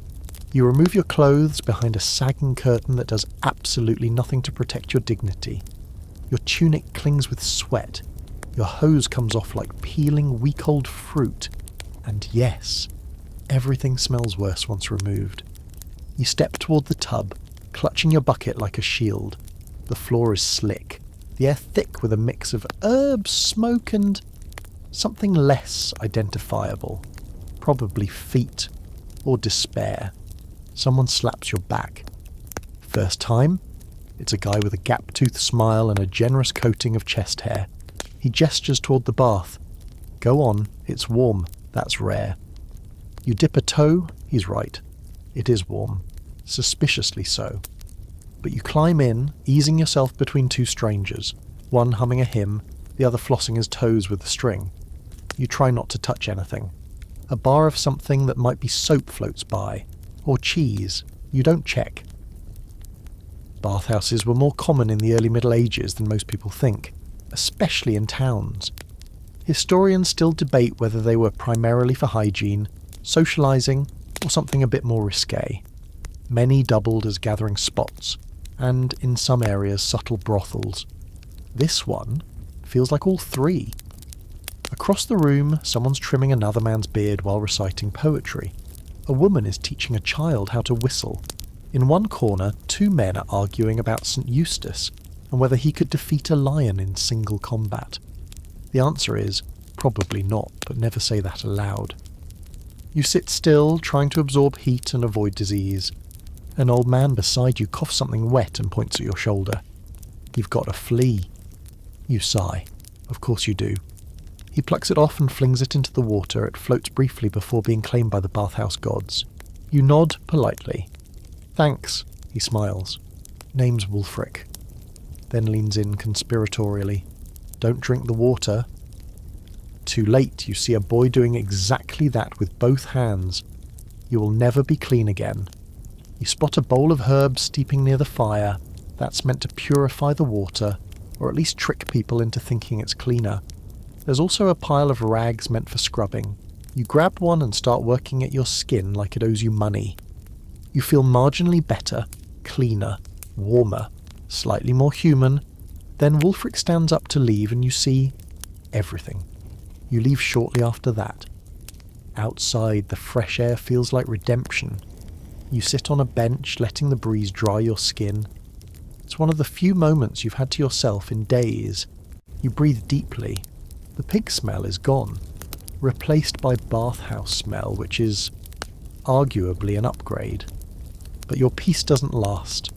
You remove your clothes behind a sagging curtain that does absolutely nothing to protect your dignity. Your tunic clings with sweat. Your hose comes off like peeling week-old fruit. And yes, everything smells worse once removed. You step toward the tub, clutching your bucket like a shield. The floor is slick, the air thick with a mix of herbs, smoke, and something less identifiable. Probably feet. or despair. Someone slaps your back. First time, it's a guy with a gap-toothed smile and a generous coating of chest hair. He gestures toward the bath. Go on, it's warm. That's rare. You dip a toe, he's right. It is warm. Suspiciously so. But you climb in, easing yourself between two strangers, one humming a hymn, the other flossing his toes with a string. You try not to touch anything. A bar of something that might be soap floats by, or cheese. You don't check. Bathhouses were more common in the early Middle Ages than most people think, especially in towns. Historians still debate whether they were primarily for hygiene, socialising, or something a bit more risque. Many doubled as gathering spots, and in some areas subtle brothels. This one feels like all three. Across the room, someone's trimming another man's beard while reciting poetry. A woman is teaching a child how to whistle. In one corner, two men are arguing about St. Eustace and whether he could defeat a lion in single combat. The answer is, probably not, but never say that aloud. You sit still, trying to absorb heat and avoid disease. An old man beside you coughs something wet and points at your shoulder. You've got a flea. You sigh. Of course you do. He plucks it off and flings it into the water. It floats briefly before being claimed by the bathhouse gods. You nod politely. Thanks, he smiles. Name's Wulfric. Then leans in conspiratorially. Don't drink the water. Too late, you see a boy doing exactly that with both hands. You will never be clean again. You spot a bowl of herbs steeping near the fire. That's meant to purify the water, or at least trick people into thinking it's cleaner. There's also a pile of rags meant for scrubbing. You grab one and start working at your skin like it owes you money. You feel marginally better, cleaner, warmer, slightly more human. Then Wulfric stands up to leave and you see everything. You leave shortly after that. Outside, the fresh air feels like redemption. You sit on a bench, letting the breeze dry your skin. It's one of the few moments you've had to yourself in days. You breathe deeply. The pig smell is gone, replaced by bathhouse smell, which is arguably an upgrade. But your peace doesn't last.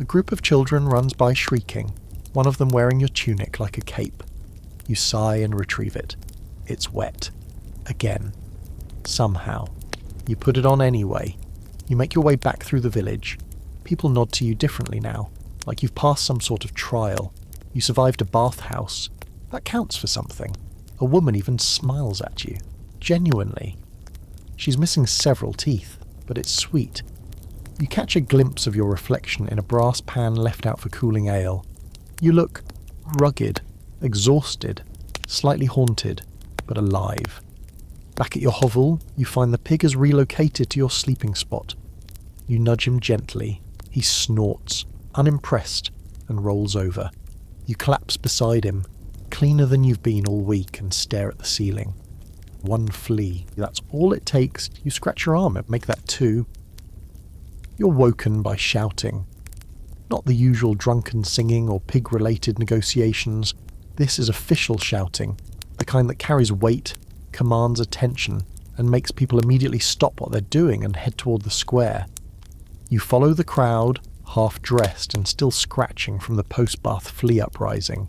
A group of children runs by shrieking, one of them wearing your tunic like a cape. You sigh and retrieve it. It's wet. Again. Somehow. You put it on anyway. You make your way back through the village. People nod to you differently now, like you've passed some sort of trial. You survived a bathhouse. That counts for something. A woman even smiles at you. Genuinely. She's missing several teeth, but it's sweet. You catch a glimpse of your reflection in a brass pan left out for cooling ale. You look rugged, exhausted, slightly haunted, but alive. Back at your hovel, you find the pig has relocated to your sleeping spot. You nudge him gently. He snorts, unimpressed, and rolls over. You collapse beside him, cleaner than you've been all week, and stare at the ceiling. One flea. That's all it takes. You scratch your arm, make that two. You're woken by shouting. Not the usual drunken singing or pig-related negotiations. This is official shouting, the kind that carries weight, commands attention, and makes people immediately stop what they're doing and head toward the square. You follow the crowd, half-dressed and still scratching from the post-bath flea uprising.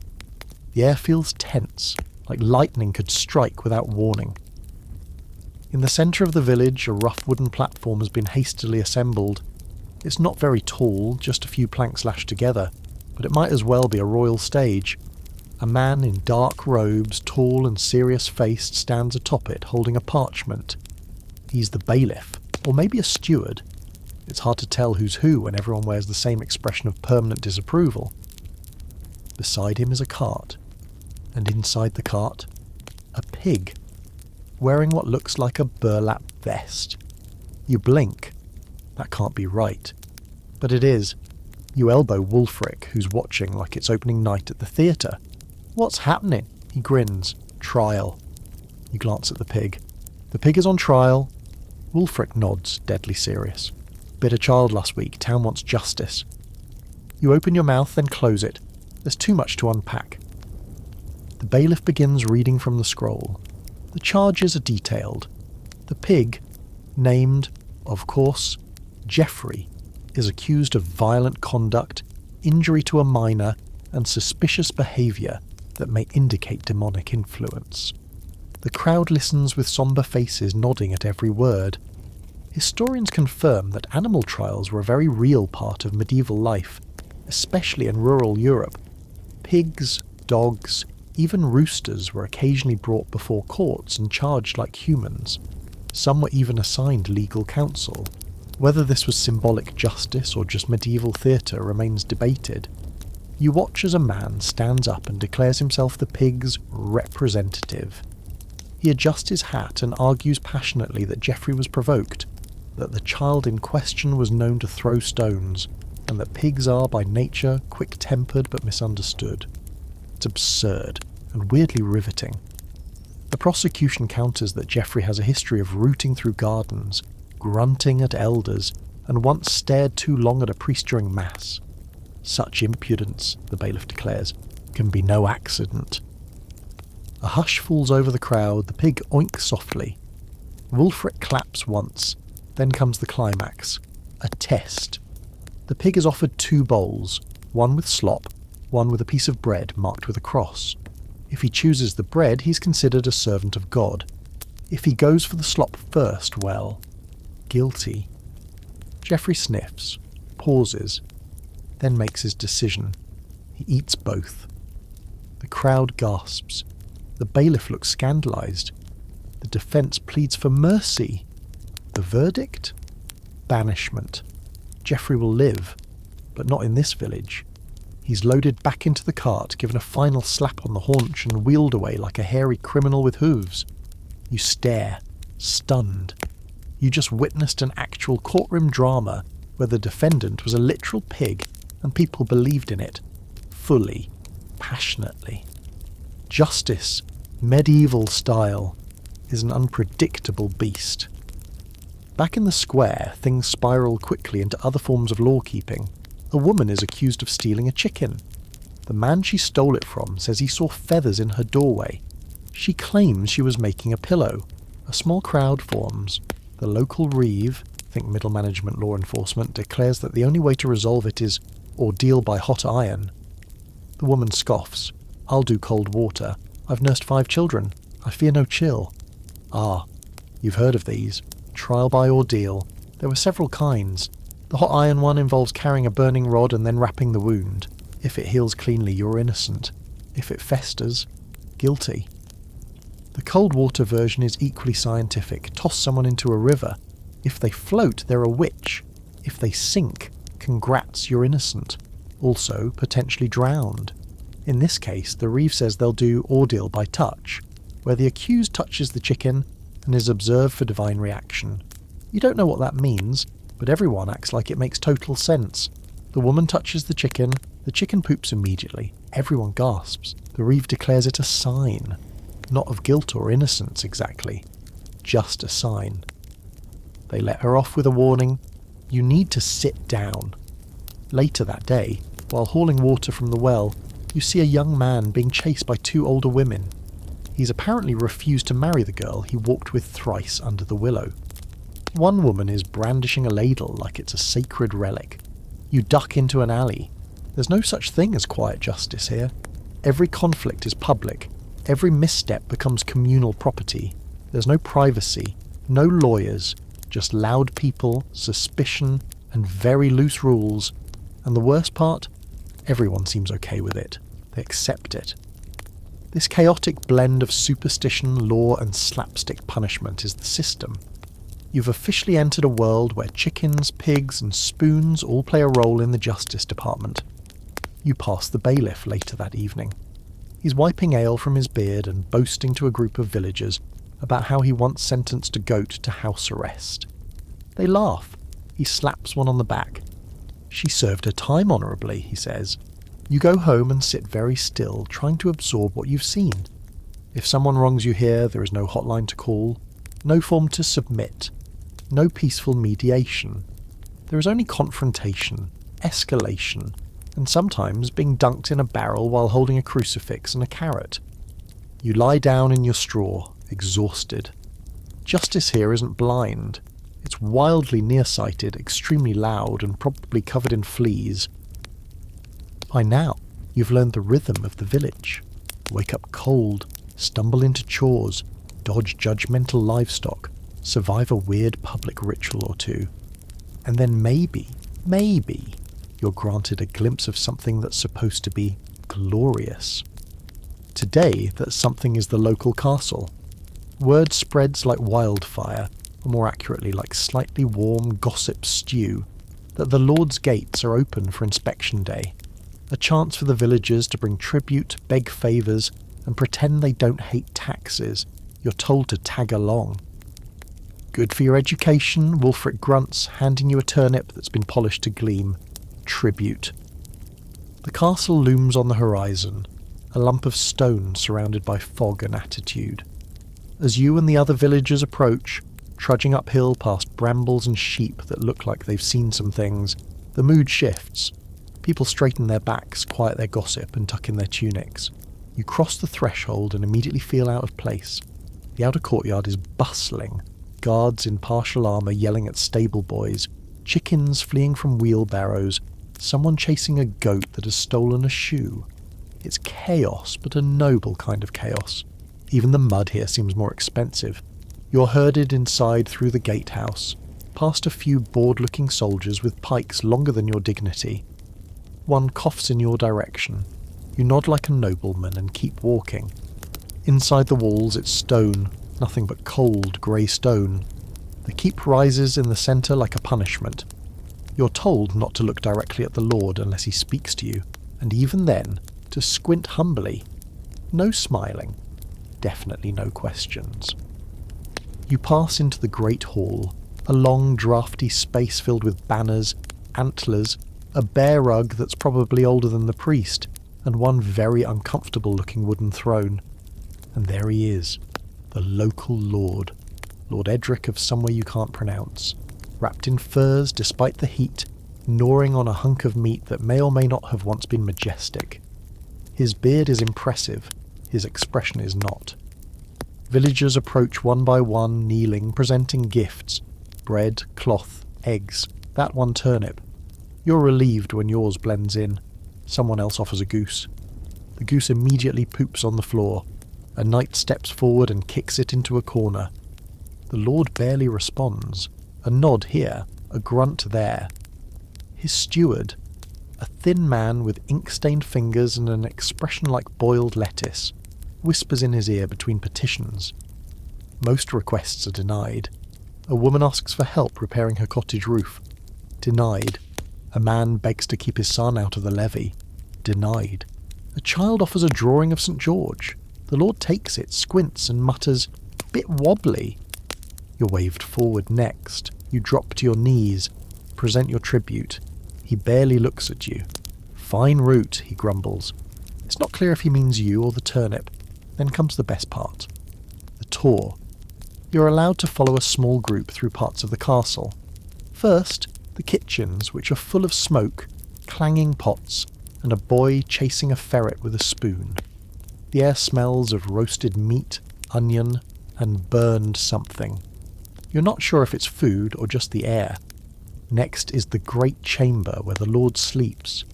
The air feels tense, like lightning could strike without warning. In the centre of the village, a rough wooden platform has been hastily assembled. It's not very tall, just a few planks lashed together, but it might as well be a royal stage. A man in dark robes, tall and serious-faced, stands atop it, holding a parchment. He's the bailiff, or maybe a steward. It's hard to tell who's who when everyone wears the same expression of permanent disapproval. Beside him is a cart, and inside the cart, a pig, wearing what looks like a burlap vest. You blink. That can't be right. But it is. You elbow Wulfric, who's watching like it's opening night at the theatre. What's happening? He grins. Trial. You glance at the pig. The pig is on trial. Wulfric nods, deadly serious. Bit a child last week. Town wants justice. You open your mouth, then close it. There's too much to unpack. The bailiff begins reading from the scroll. The charges are detailed. The pig, Named, of course, Geoffrey, is accused of violent conduct, injury to a minor, and suspicious behaviour that may indicate demonic influence. The crowd listens with sombre faces nodding at every word. Historians confirm that animal trials were a very real part of medieval life, especially in rural Europe. Pigs, dogs, even roosters were occasionally brought before courts and charged like humans. Some were even assigned legal counsel. Whether this was symbolic justice or just medieval theatre remains debated. You watch as a man stands up and declares himself the pig's representative. He adjusts his hat and argues passionately that Geoffrey was provoked, that the child in question was known to throw stones, and that pigs are by nature quick-tempered but misunderstood. It's absurd and weirdly riveting. The prosecution counters that Geoffrey has a history of rooting through gardens, grunting at elders, and once stared too long at a priest during Mass. Such impudence, the bailiff declares, can be no accident. A hush falls over the crowd, the pig oinks softly. Wulfric claps once, then comes the climax. A test. The pig is offered 2 bowls, one with slop, one with a piece of bread marked with a cross. If he chooses the bread, he's considered a servant of God. If he goes for the slop first, well, guilty. Geoffrey sniffs, pauses, then makes his decision. He eats both. The crowd gasps. The bailiff looks scandalised. The defence pleads for mercy. The verdict? Banishment. Geoffrey will live, but not in this village. He's loaded back into the cart, given a final slap on the haunch and wheeled away like a hairy criminal with hooves. You stare, stunned. You just witnessed an actual courtroom drama where the defendant was a literal pig and people believed in it. Fully. Passionately. Justice, medieval style, is an unpredictable beast. Back in the square, things spiral quickly into other forms of law-keeping. A woman is accused of stealing a chicken. The man she stole it from says he saw feathers in her doorway. She claims she was making a pillow. A small crowd forms. The local reeve, think middle management law enforcement, declares that the only way to resolve it is ordeal by hot iron. The woman scoffs. I'll do cold water. I've nursed 5 children. I fear no chill. Ah, you've heard of these. Trial by ordeal. There were several kinds. The hot iron one involves carrying a burning rod and then wrapping the wound. If it heals cleanly, you're innocent. If it festers, guilty. The cold water version is equally scientific. Toss someone into a river. If they float, they're a witch. If they sink, congrats, you're innocent. Also, potentially drowned. In this case, the reeve says they'll do ordeal by touch, where the accused touches the chicken and is observed for divine reaction. You don't know what that means, but everyone acts like it makes total sense. The woman touches the chicken poops immediately. Everyone gasps. The reeve declares it a sign. Not of guilt or innocence exactly. Just a sign. They let her off with a warning. You need to sit down. Later that day, while hauling water from the well, you see a young man being chased by 2 older women. He's apparently refused to marry the girl he walked with thrice under the willow. One woman is brandishing a ladle like it's a sacred relic. You duck into an alley. There's no such thing as quiet justice here. Every conflict is public. Every misstep becomes communal property. There's no privacy, no lawyers, just loud people, suspicion, and very loose rules. And the worst part? Everyone seems okay with it. They accept it. This chaotic blend of superstition, law, and slapstick punishment is the system. You've officially entered a world where chickens, pigs, and spoons all play a role in the Justice Department. You pass the bailiff later that evening. He's wiping ale from his beard and boasting to a group of villagers about how he once sentenced a goat to house arrest. They laugh. He slaps one on the back. She served her time honourably, he says. You go home and sit very still, trying to absorb what you've seen. If someone wrongs you here, there is no hotline to call, no form to submit, no peaceful mediation. There is only confrontation, escalation, and sometimes being dunked in a barrel while holding a crucifix and a carrot. You lie down in your straw, exhausted. Justice here isn't blind. It's wildly nearsighted, extremely loud, and probably covered in fleas. By now, you've learned the rhythm of the village. Wake up cold, stumble into chores, dodge judgmental livestock, survive a weird public ritual or two. And then maybe, you're granted a glimpse of something that's supposed to be glorious. Today, that something is the local castle. Word spreads like wildfire, or more accurately like slightly warm gossip stew, that the Lord's gates are open for inspection day. A chance for the villagers to bring tribute, beg favours, and pretend they don't hate taxes. You're told to tag along. Good for your education, Wulfric grunts, handing you a turnip that's been polished to gleam. Tribute. The castle looms on the horizon, a lump of stone surrounded by fog and attitude. As you and the other villagers approach, trudging uphill past brambles and sheep that look like they've seen some things, the mood shifts. People straighten their backs, quiet their gossip, and tuck in their tunics. You cross the threshold and immediately feel out of place. The outer courtyard is bustling, guards in partial armour yelling at stable boys, chickens fleeing from wheelbarrows, someone chasing a goat that has stolen a shoe. It's chaos, but a noble kind of chaos. Even the mud here seems more expensive. You're herded inside through the gatehouse, past a few bored-looking soldiers with pikes longer than your dignity. One coughs in your direction. You nod like a nobleman and keep walking. Inside the walls it's stone, nothing but cold, grey stone. The keep rises in the centre like a punishment. You're told not to look directly at the Lord unless he speaks to you, and even then, to squint humbly. No smiling. Definitely no questions. You pass into the great hall, a long, draughty space filled with banners, antlers, a bear rug that's probably older than the priest, and one very uncomfortable-looking wooden throne. And there he is, the local lord, Lord Edric of somewhere you can't pronounce, wrapped in furs despite the heat, gnawing on a hunk of meat that may or may not have once been majestic. His beard is impressive, his expression is not. Villagers approach one by one, kneeling, presenting gifts. Bread, cloth, eggs, that one turnip. You're relieved when yours blends in. Someone else offers a goose. The goose immediately poops on the floor. A knight steps forward and kicks it into a corner. The Lord barely responds. A nod here, a grunt there. His steward, a thin man with ink-stained fingers and an expression like boiled lettuce, whispers in his ear between petitions. Most requests are denied. A woman asks for help repairing her cottage roof. Denied. A man begs to keep his son out of the levee. Denied. A child offers a drawing of St. George. The Lord takes it, squints, and mutters, "Bit wobbly." You're waved forward next. You drop to your knees, present your tribute. He barely looks at you. "Fine route," he grumbles. It's not clear if he means you or the turnip. Then comes the best part. The tour. You're allowed to follow a small group through parts of the castle. First, the kitchens, which are full of smoke, clanging pots, and a boy chasing a ferret with a spoon. The air smells of roasted meat, onion, and burned something. You're not sure if it's food or just the air. Next is the great chamber where the Lord sleeps.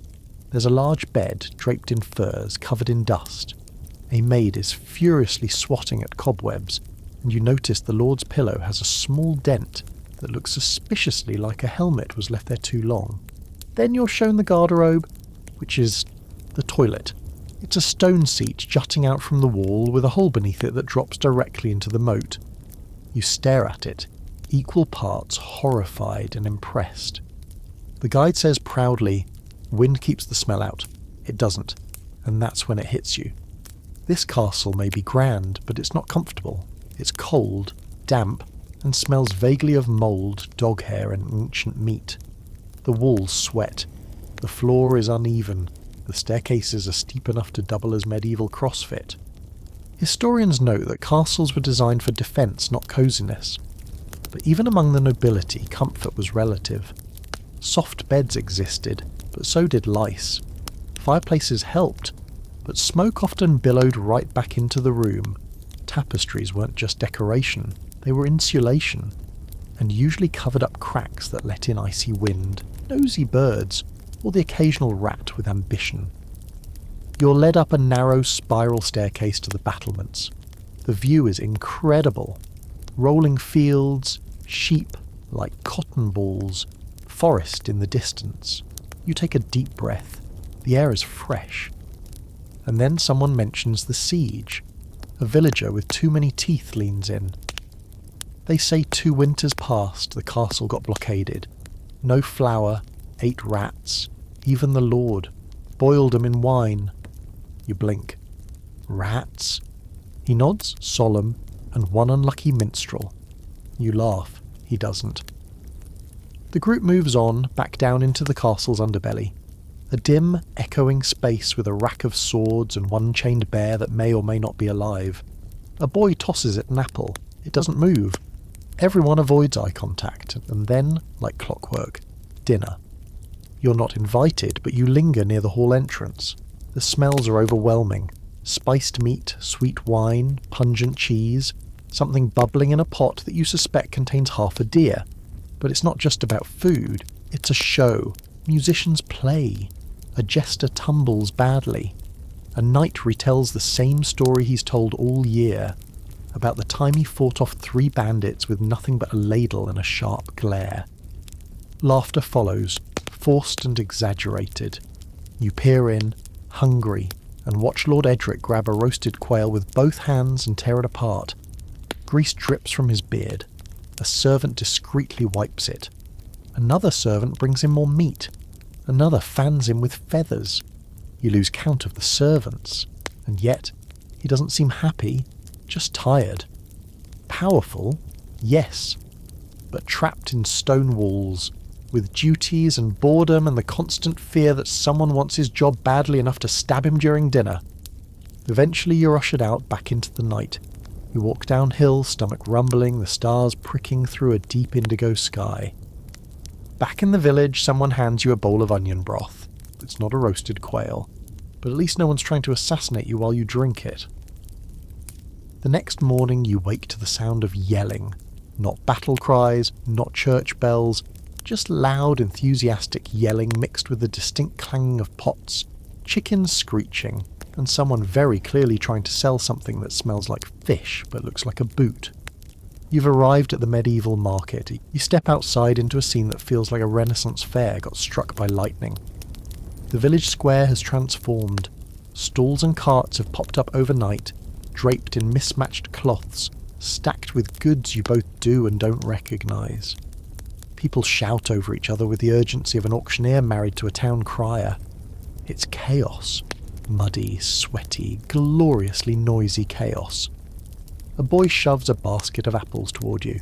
There's a large bed draped in furs, covered in dust. A maid is furiously swatting at cobwebs, and you notice the Lord's pillow has a small dent that looks suspiciously like a helmet was left there too long. Then you're shown the garderobe, which is the toilet. It's a stone seat jutting out from the wall with a hole beneath it that drops directly into the moat. You stare at it, equal parts horrified and impressed. The guide says proudly, "Wind keeps the smell out." It doesn't, and that's when it hits you. This castle may be grand, but it's not comfortable. It's cold, damp, and smells vaguely of mould, dog hair, and ancient meat. The walls sweat. The floor is uneven. The staircases are steep enough to double as medieval CrossFit. Historians note that castles were designed for defence, not coziness. But even among the nobility, comfort was relative. Soft beds existed, but so did lice. Fireplaces helped, but smoke often billowed right back into the room. Tapestries weren't just decoration, they were insulation. and usually covered up cracks that let in icy wind, nosy birds, or the occasional rat with ambition. You're led up a narrow spiral staircase to the battlements. The view is incredible. Rolling fields, sheep like cotton balls, forest in the distance. You take a deep breath. The air is fresh. And then someone mentions the siege. A villager with too many teeth leans in. They say 2 winters past the castle got blockaded. No flour, 8 rats, even the lord. Boiled 'em in wine. You blink. Rats? He nods, solemn, and one unlucky minstrel. You laugh. He doesn't. The group moves on, back down into the castle's underbelly. A dim, echoing space with a rack of swords and one chained bear that may or may not be alive. A boy tosses it an apple. It doesn't move. Everyone avoids eye contact, and then, like clockwork, dinner. You're not invited, but you linger near the hall entrance. The smells are overwhelming. Spiced meat, sweet wine, pungent cheese, something bubbling in a pot that you suspect contains half a deer. But it's not just about food, it's a show. Musicians play. A jester tumbles badly. A knight retells the same story he's told all year, about the time he fought off 3 bandits with nothing but a ladle and a sharp glare. Laughter follows, forced and exaggerated. You peer in, hungry, and watch Lord Edric grab a roasted quail with both hands and tear it apart. Grease drips from his beard. A servant discreetly wipes it. Another servant brings him more meat. Another fans him with feathers. You lose count of the servants. And yet, he doesn't seem happy, just tired. Powerful, yes, but trapped in stone walls, with duties and boredom and the constant fear that someone wants his job badly enough to stab him during dinner. Eventually you're ushered out back into the night. You walk downhill, stomach rumbling, the stars pricking through a deep indigo sky. Back in the village, someone hands you a bowl of onion broth. It's not a roasted quail, but at least no one's trying to assassinate you while you drink it. The next morning you wake to the sound of yelling. Not battle cries, not church bells, just loud, enthusiastic yelling mixed with the distinct clanging of pots, chickens screeching, and someone very clearly trying to sell something that smells like fish but looks like a boot. You've arrived at the medieval market. You step outside into a scene that feels like a Renaissance fair got struck by lightning. The village square has transformed. Stalls and carts have popped up overnight, draped in mismatched cloths, stacked with goods you both do and don't recognise. People shout over each other with the urgency of an auctioneer married to a town crier. It's chaos. Muddy, sweaty, gloriously noisy chaos. A boy shoves a basket of apples toward you.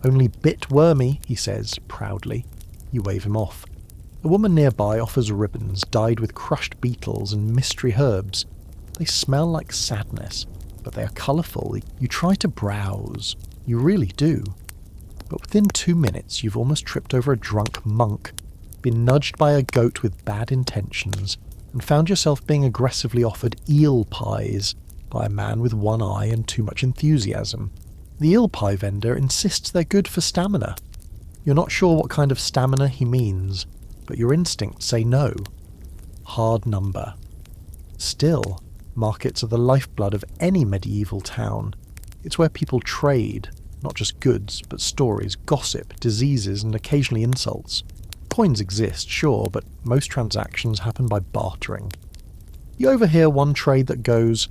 "Only bit wormy," he says, proudly. You wave him off. A woman nearby offers ribbons dyed with crushed beetles and mystery herbs. They smell like sadness, but they are colourful. You try to browse. You really do. But within 2 minutes you've almost tripped over a drunk monk, been nudged by a goat with bad intentions, and found yourself being aggressively offered eel pies by a man with one eye and too much enthusiasm. The eel pie vendor insists they're good for stamina. You're not sure what kind of stamina he means, but your instincts say no. Hard number. Still, markets are the lifeblood of any medieval town. It's where people trade, not just goods, but stories, gossip, diseases, and occasionally insults. Coins exist, sure, but most transactions happen by bartering. You overhear one trade that goes,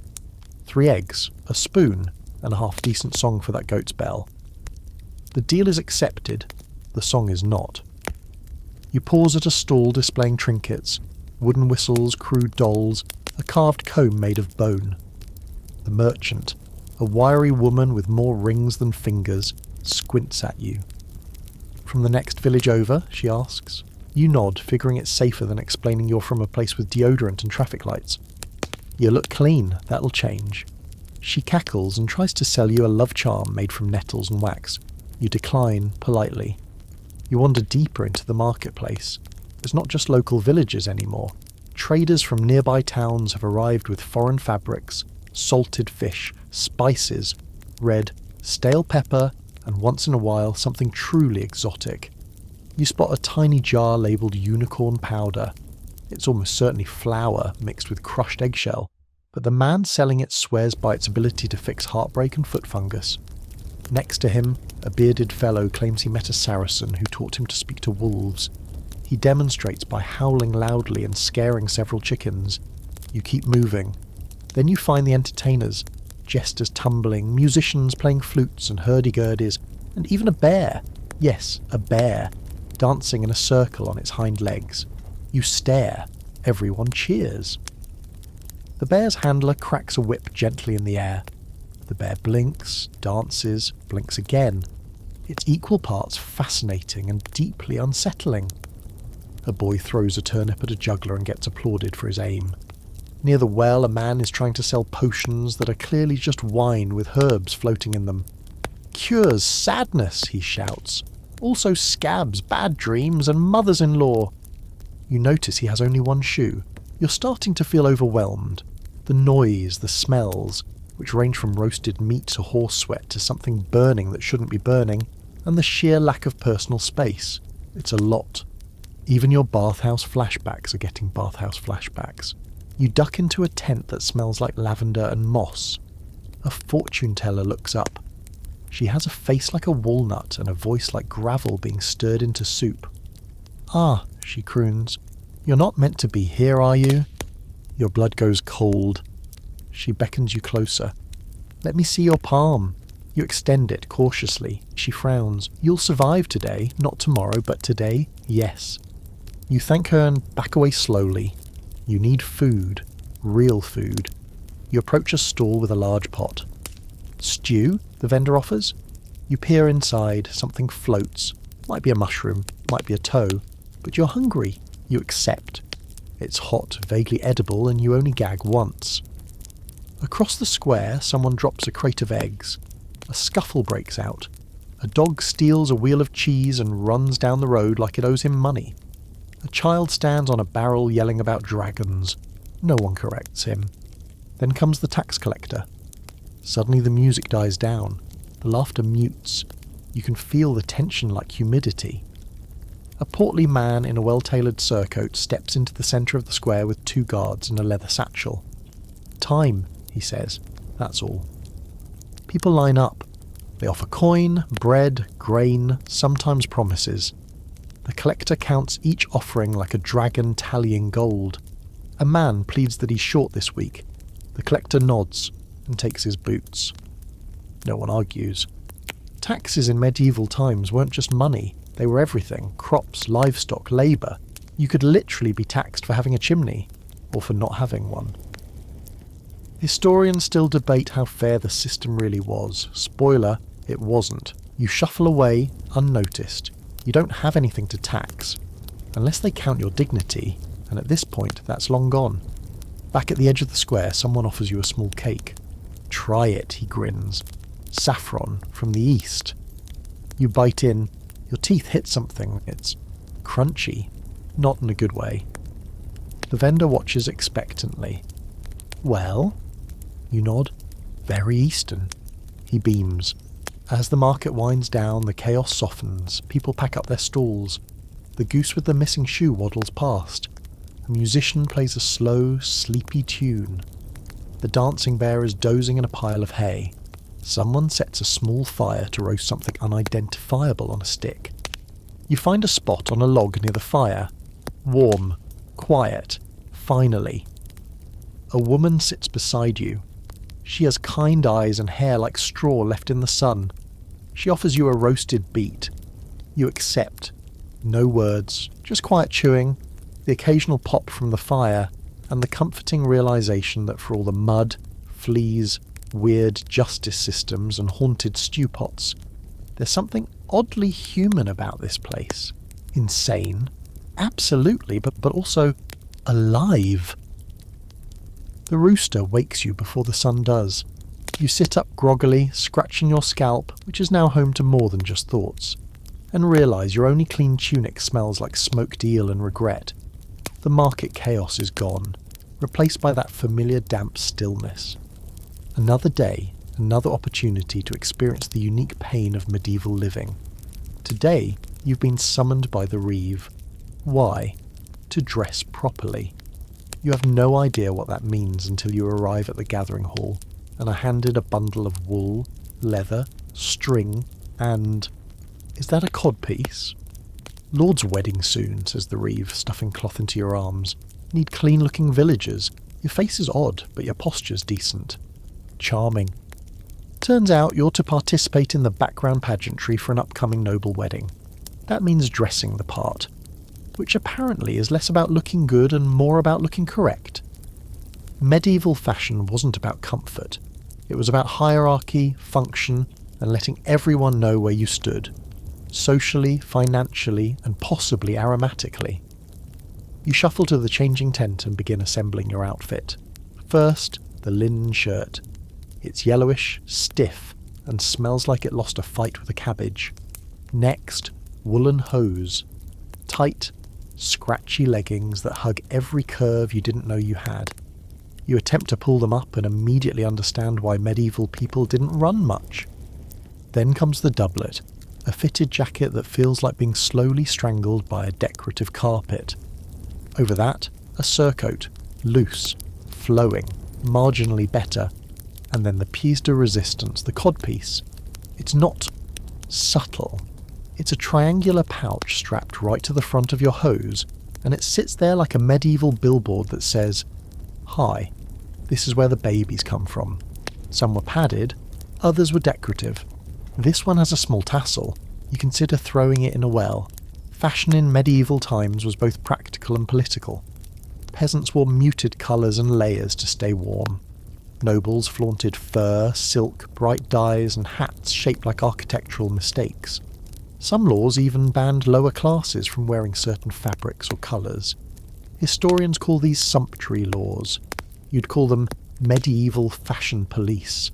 3 eggs, a spoon, and a half-decent song for that goat's bell. The deal is accepted, the song is not. You pause at a stall displaying trinkets, wooden whistles, crude dolls, a carved comb made of bone. The merchant, a wiry woman with more rings than fingers, squints at you. "From the next village over?" she asks. You nod, figuring it's safer than explaining you're from a place with deodorant and traffic lights. "You look clean, that'll change." She cackles and tries to sell you a love charm made from nettles and wax. You decline, politely. You wander deeper into the marketplace. It's not just local villagers anymore. Traders from nearby towns have arrived with foreign fabrics, salted fish, spices, red, stale pepper, and once in a while something truly exotic. You spot a tiny jar labelled unicorn powder. It's almost certainly flour mixed with crushed eggshell, but the man selling it swears by its ability to fix heartbreak and foot fungus. Next to him, a bearded fellow claims he met a Saracen who taught him to speak to wolves. He demonstrates by howling loudly and scaring several chickens. You keep moving. Then you find the entertainers, jesters tumbling, musicians playing flutes and hurdy-gurdies, and even a bear, yes, a bear, dancing in a circle on its hind legs. You stare. Everyone cheers. The bear's handler cracks a whip gently in the air. The bear blinks, dances, blinks again. It's equal parts fascinating and deeply unsettling. A boy throws a turnip at a juggler and gets applauded for his aim. Near the well, a man is trying to sell potions that are clearly just wine with herbs floating in them. "Cures sadness," he shouts. "Also scabs, bad dreams, and mothers-in-law." You notice he has only one shoe. You're starting to feel overwhelmed. The noise, the smells, which range from roasted meat to horse sweat to something burning that shouldn't be burning, and the sheer lack of personal space. It's a lot. Even your bathhouse flashbacks are getting bathhouse flashbacks. You duck into a tent that smells like lavender and moss. A fortune teller looks up. She has a face like a walnut and a voice like gravel being stirred into soup. "Ah," she croons, "you're not meant to be here, are you?" Your blood goes cold. She beckons you closer. "Let me see your palm." You extend it cautiously. She frowns. "You'll survive today, not tomorrow, but today, yes." You thank her and back away slowly. You need food. Real food. You approach a stall with a large pot. "Stew?" the vendor offers. You peer inside. Something floats. Might be a mushroom, might be a toe. But you're hungry. You accept. It's hot, vaguely edible, and you only gag once. Across the square, someone drops a crate of eggs. A scuffle breaks out. A dog steals a wheel of cheese and runs down the road like it owes him money. A child stands on a barrel yelling about dragons. No one corrects him. Then comes the tax collector. Suddenly the music dies down. The laughter mutes. You can feel the tension like humidity. A portly man in a well-tailored surcoat steps into the centre of the square with 2 guards and a leather satchel. "Time," he says. That's all. People line up. They offer coin, bread, grain, sometimes promises. The collector counts each offering like a dragon tallying gold. A man pleads that he's short this week. The collector nods and takes his boots. No one argues. Taxes in medieval times weren't just money. They were everything. Crops, livestock, labour. You could literally be taxed for having a chimney, or for not having one. Historians still debate how fair the system really was. Spoiler, it wasn't. You shuffle away, unnoticed. You don't have anything to tax. Unless they count your dignity, and at this point, that's long gone. Back at the edge of the square, someone offers you a small cake. "Try it," he grins. "Saffron, from the east." You bite in. Your teeth hit something. It's crunchy. Not in a good way. The vendor watches expectantly. "Well?" You nod. "Very Eastern." He beams. As the market winds down, the chaos softens. People pack up their stalls. The goose with the missing shoe waddles past. A musician plays a slow, sleepy tune. The dancing bear is dozing in a pile of hay. Someone sets a small fire to roast something unidentifiable on a stick. You find a spot on a log near the fire. Warm. Quiet. Finally. A woman sits beside you. She has kind eyes and hair like straw left in the sun. She offers you a roasted beet. You accept. No words, just quiet chewing, the occasional pop from the fire, and the comforting realization that for all the mud, fleas, weird justice systems and haunted stew pots, there's something oddly human about this place. Insane. Absolutely, but also alive. The rooster wakes you before the sun does. You sit up groggily, scratching your scalp, which is now home to more than just thoughts, and realise your only clean tunic smells like smoked eel and regret. The market chaos is gone, replaced by that familiar damp stillness. Another day, another opportunity to experience the unique pain of medieval living. Today, you've been summoned by the Reeve. Why? To dress properly. You have no idea what that means until you arrive at the gathering hall and are handed a bundle of wool, leather, string, and... is that a codpiece? Lord's wedding soon, says the Reeve, stuffing cloth into your arms. Need clean-looking villagers. Your face is odd, but your posture's decent. Charming. Turns out you're to participate in the background pageantry for an upcoming noble wedding. That means dressing the part, which apparently is less about looking good and more about looking correct. Medieval fashion wasn't about comfort. It was about hierarchy, function, and letting everyone know where you stood. Socially, financially, and possibly aromatically. You shuffle to the changing tent and begin assembling your outfit. First, the linen shirt. It's yellowish, stiff, and smells like it lost a fight with a cabbage. Next, woolen hose. Tight, scratchy leggings that hug every curve you didn't know you had. You attempt to pull them up and immediately understand why medieval people didn't run much. Then comes the doublet, a fitted jacket that feels like being slowly strangled by a decorative carpet. Over that, a surcoat, loose, flowing, marginally better, and then the pièce de résistance, the codpiece. It's not subtle. It's a triangular pouch strapped right to the front of your hose, and it sits there like a medieval billboard that says, "Hi, this is where the babies come from." Some were padded, others were decorative. This one has a small tassel. You consider throwing it in a well. Fashion in medieval times was both practical and political. Peasants wore muted colours and layers to stay warm. Nobles flaunted fur, silk, bright dyes, and hats shaped like architectural mistakes. Some laws even banned lower classes from wearing certain fabrics or colours. Historians call these sumptuary laws. You'd call them medieval fashion police.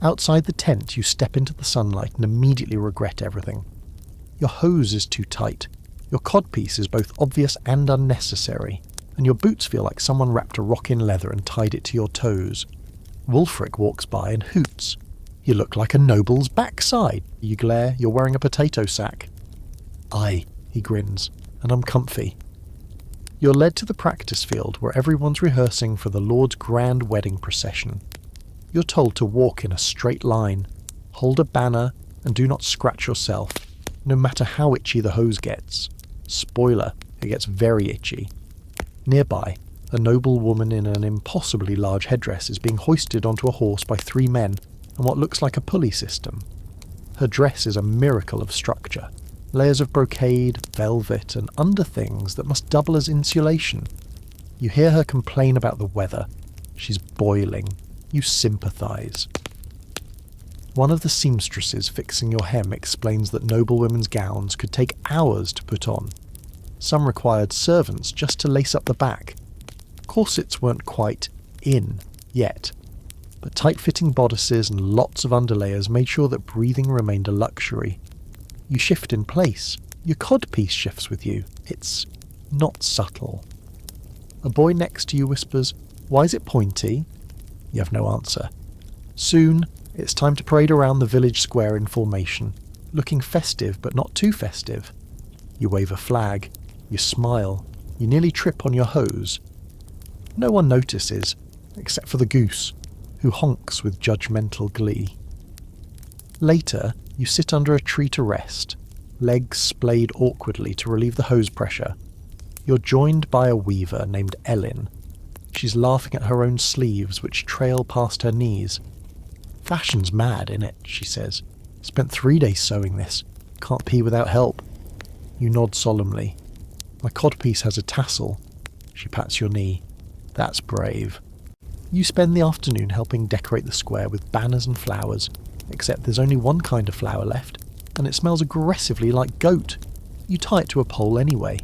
Outside the tent, you step into the sunlight and immediately regret everything. Your hose is too tight, your codpiece is both obvious and unnecessary, and your boots feel like someone wrapped a rock in leather and tied it to your toes. Wulfric walks by and hoots. You look like a noble's backside. You glare, you're wearing a potato sack. Aye, he grins, and I'm comfy. You're led to the practice field where everyone's rehearsing for the Lord's grand wedding procession. You're told to walk in a straight line, hold a banner, and do not scratch yourself, no matter how itchy the hose gets. Spoiler, it gets very itchy. Nearby, a noble woman in an impossibly large headdress is being hoisted onto a horse by 3 men and what looks like a pulley system. Her dress is a miracle of structure. Layers of brocade, velvet, and underthings that must double as insulation. You hear her complain about the weather. She's boiling. You sympathise. One of the seamstresses fixing your hem explains that noblewomen's gowns could take hours to put on. Some required servants just to lace up the back. Corsets weren't quite in yet, but tight-fitting bodices and lots of underlayers made sure that breathing remained a luxury. You shift in place. Your codpiece shifts with you. It's not subtle. A boy next to you whispers, "Why is it pointy?" You have no answer. Soon, it's time to parade around the village square in formation, looking festive but not too festive. You wave a flag. You smile. You nearly trip on your hose. No one notices, except for the goose, who honks with judgmental glee. Later, you sit under a tree to rest, legs splayed awkwardly to relieve the hose pressure. You're joined by a weaver named Ellin. She's laughing at her own sleeves, which trail past her knees. "Fashion's mad, innit?" she says. "Spent 3 days sewing this. Can't pee without help." You nod solemnly. "My codpiece has a tassel." She pats your knee. "That's brave." You spend the afternoon helping decorate the square with banners and flowers, except there's only one kind of flower left, and it smells aggressively like goat. You tie it to a pole anyway.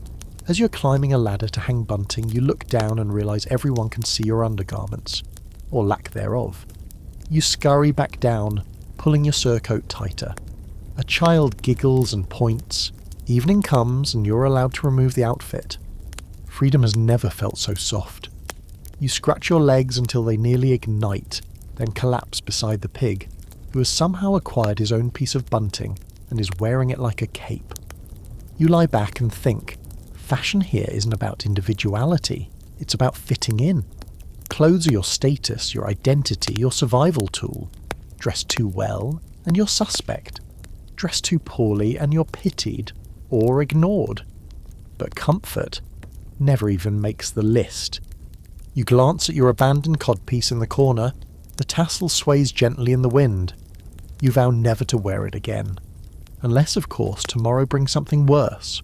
As you're climbing a ladder to hang bunting, you look down and realise everyone can see your undergarments, or lack thereof. You scurry back down, pulling your surcoat tighter. A child giggles and points. Evening comes and you're allowed to remove the outfit. Freedom has never felt so soft. You scratch your legs until they nearly ignite. then collapse beside the pig, who has somehow acquired his own piece of bunting and is wearing it like a cape. You lie back and think, fashion here isn't about individuality, it's about fitting in. Clothes are your status, your identity, your survival tool. Dress too well, and you're suspect. Dress too poorly, and you're pitied, or ignored. But comfort never even makes the list. You glance at your abandoned codpiece in the corner, the tassel sways gently in the wind. You vow never to wear it again. Unless, of course, tomorrow brings something worse.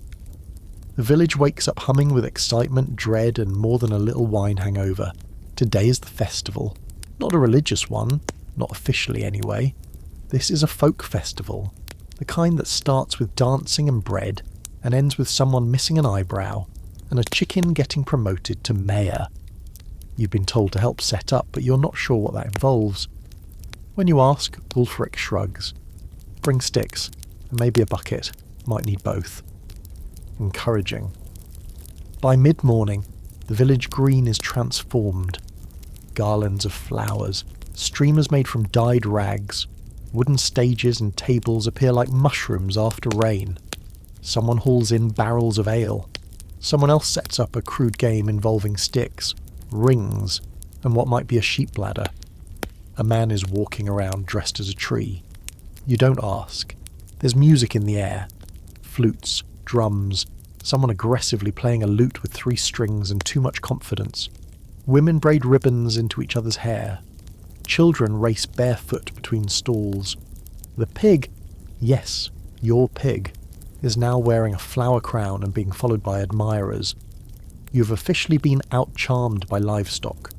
The village wakes up humming with excitement, dread, and more than a little wine hangover. Today is the festival. Not a religious one, not officially anyway. This is a folk festival. The kind that starts with dancing and bread, and ends with someone missing an eyebrow, and a chicken getting promoted to mayor. You've been told to help set up, but you're not sure what that involves. When you ask, Wulfric shrugs. Bring sticks, and maybe a bucket. Might need both. Encouraging. By mid-morning, the village green is transformed. Garlands of flowers, streamers made from dyed rags, wooden stages and tables appear like mushrooms after rain. Someone hauls in barrels of ale. Someone else sets up a crude game involving sticks, rings, and what might be a sheep ladder. A man is walking around dressed as a tree. You don't ask. There's music in the air. Flutes, drums, someone aggressively playing a lute with 3 strings and too much confidence. Women braid ribbons into each other's hair. Children race barefoot between stalls. The pig, yes, your pig, is now wearing a flower crown and being followed by admirers. You've officially been out-charmed by livestock.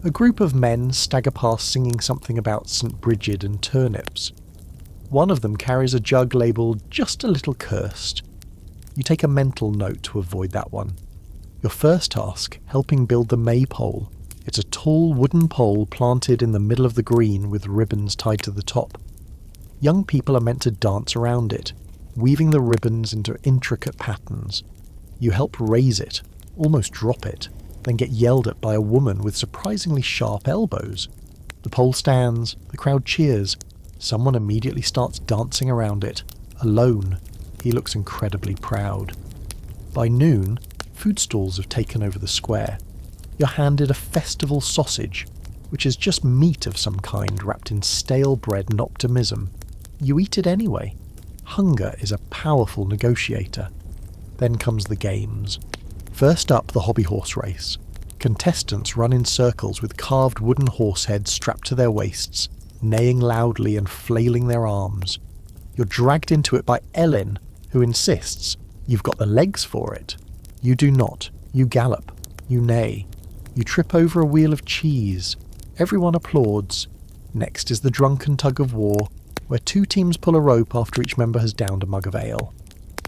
A group of men stagger past singing something about St. Bridget and turnips. One of them carries a jug labelled "just a little cursed." You take a mental note to avoid that one. Your first task, helping build the maypole. It's a tall wooden pole planted in the middle of the green with ribbons tied to the top. Young people are meant to dance around it, weaving the ribbons into intricate patterns. You help raise it, almost drop it, then get yelled at by a woman with surprisingly sharp elbows. The pole stands, the crowd cheers. Someone immediately starts dancing around it, alone. He looks incredibly proud. By noon, food stalls have taken over the square. You're handed a festival sausage, which is just meat of some kind wrapped in stale bread and optimism. You eat it anyway. Hunger is a powerful negotiator. Then comes the games. First up, the hobby horse race. Contestants run in circles with carved wooden horse heads strapped to their waists, neighing loudly and flailing their arms. You're dragged into it by Ellen, who insists you've got the legs for it. You do not. You gallop. You neigh. You trip over a wheel of cheese. Everyone applauds. Next is the drunken tug of war, where 2 teams pull a rope after each member has downed a mug of ale.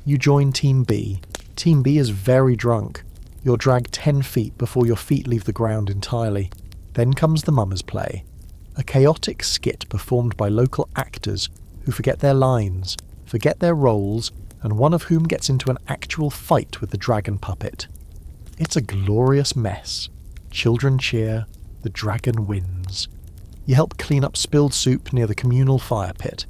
You join Team B. Team B is very drunk. You're dragged 10 feet before your feet leave the ground entirely. Then comes the mummers' play. A chaotic skit performed by local actors who forget their lines, forget their roles, and one of whom gets into an actual fight with the dragon puppet. It's a glorious mess. Children cheer, the dragon wins. You help clean up spilled soup near the communal fire pit.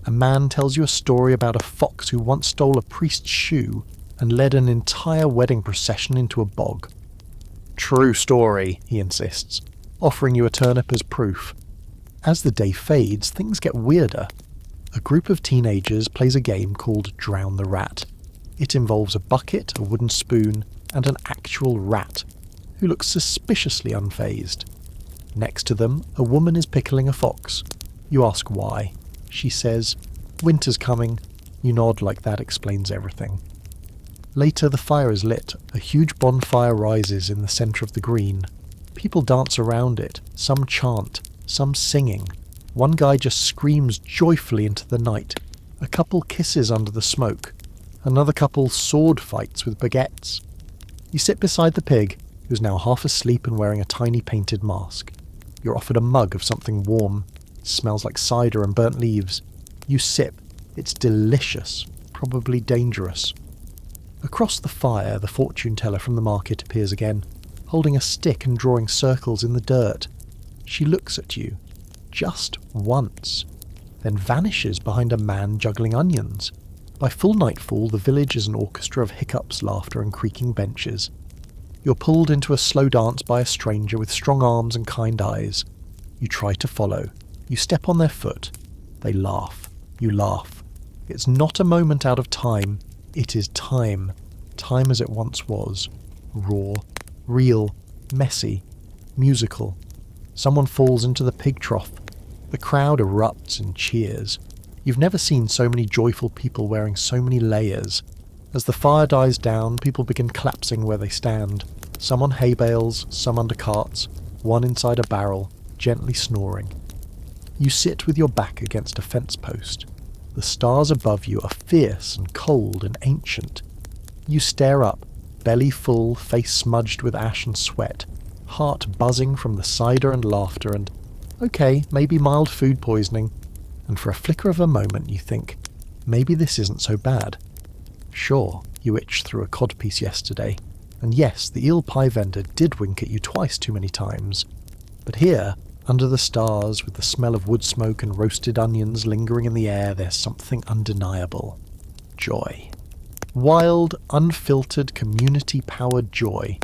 A man tells you a story about a fox who once stole a priest's shoe and led an entire wedding procession into a bog. True story, he insists, offering you a turnip as proof. As the day fades, things get weirder. A group of teenagers plays a game called Drown the Rat. It involves a bucket, a wooden spoon, and an actual rat, who looks suspiciously unfazed. Next to them, a woman is pickling a fox. You ask why. She says, "Winter's coming." You nod like that explains everything. Later, the fire is lit. A huge bonfire rises in the centre of the green. People dance around it, some chant, some singing. One guy just screams joyfully into the night. A couple kisses under the smoke. Another couple sword fights with baguettes. You sit beside the pig, who's now half asleep and wearing a tiny painted mask. You're offered a mug of something warm. It smells like cider and burnt leaves. You sip. It's delicious, probably dangerous. Across the fire, the fortune teller from the market appears again, holding a stick and drawing circles in the dirt. She looks at you. just once, then vanishes behind a man juggling onions. By full nightfall, the village is an orchestra of hiccups, laughter, and creaking benches. You're pulled into a slow dance by a stranger with strong arms and kind eyes. You try to follow. You step on their foot. They laugh. You laugh. It's not a moment out of time. It is time. Time as it once was. Raw, real, messy, musical. Someone falls into the pig trough. The crowd erupts in cheers. You've never seen so many joyful people wearing so many layers. As the fire dies down, people begin collapsing where they stand. Some on hay bales, some under carts, one inside a barrel, gently snoring. You sit with your back against a fence post. The stars above you are fierce and cold and ancient. You stare up, belly full, face smudged with ash and sweat, heart buzzing from the cider and laughter and, okay, maybe mild food poisoning. And for a flicker of a moment you think, maybe this isn't so bad. Sure, you itched through a codpiece yesterday, and yes, the eel pie vendor did wink at you twice too many times. But here, under the stars, with the smell of wood smoke and roasted onions lingering in the air, there's something undeniable. Joy. Wild, unfiltered, community-powered joy.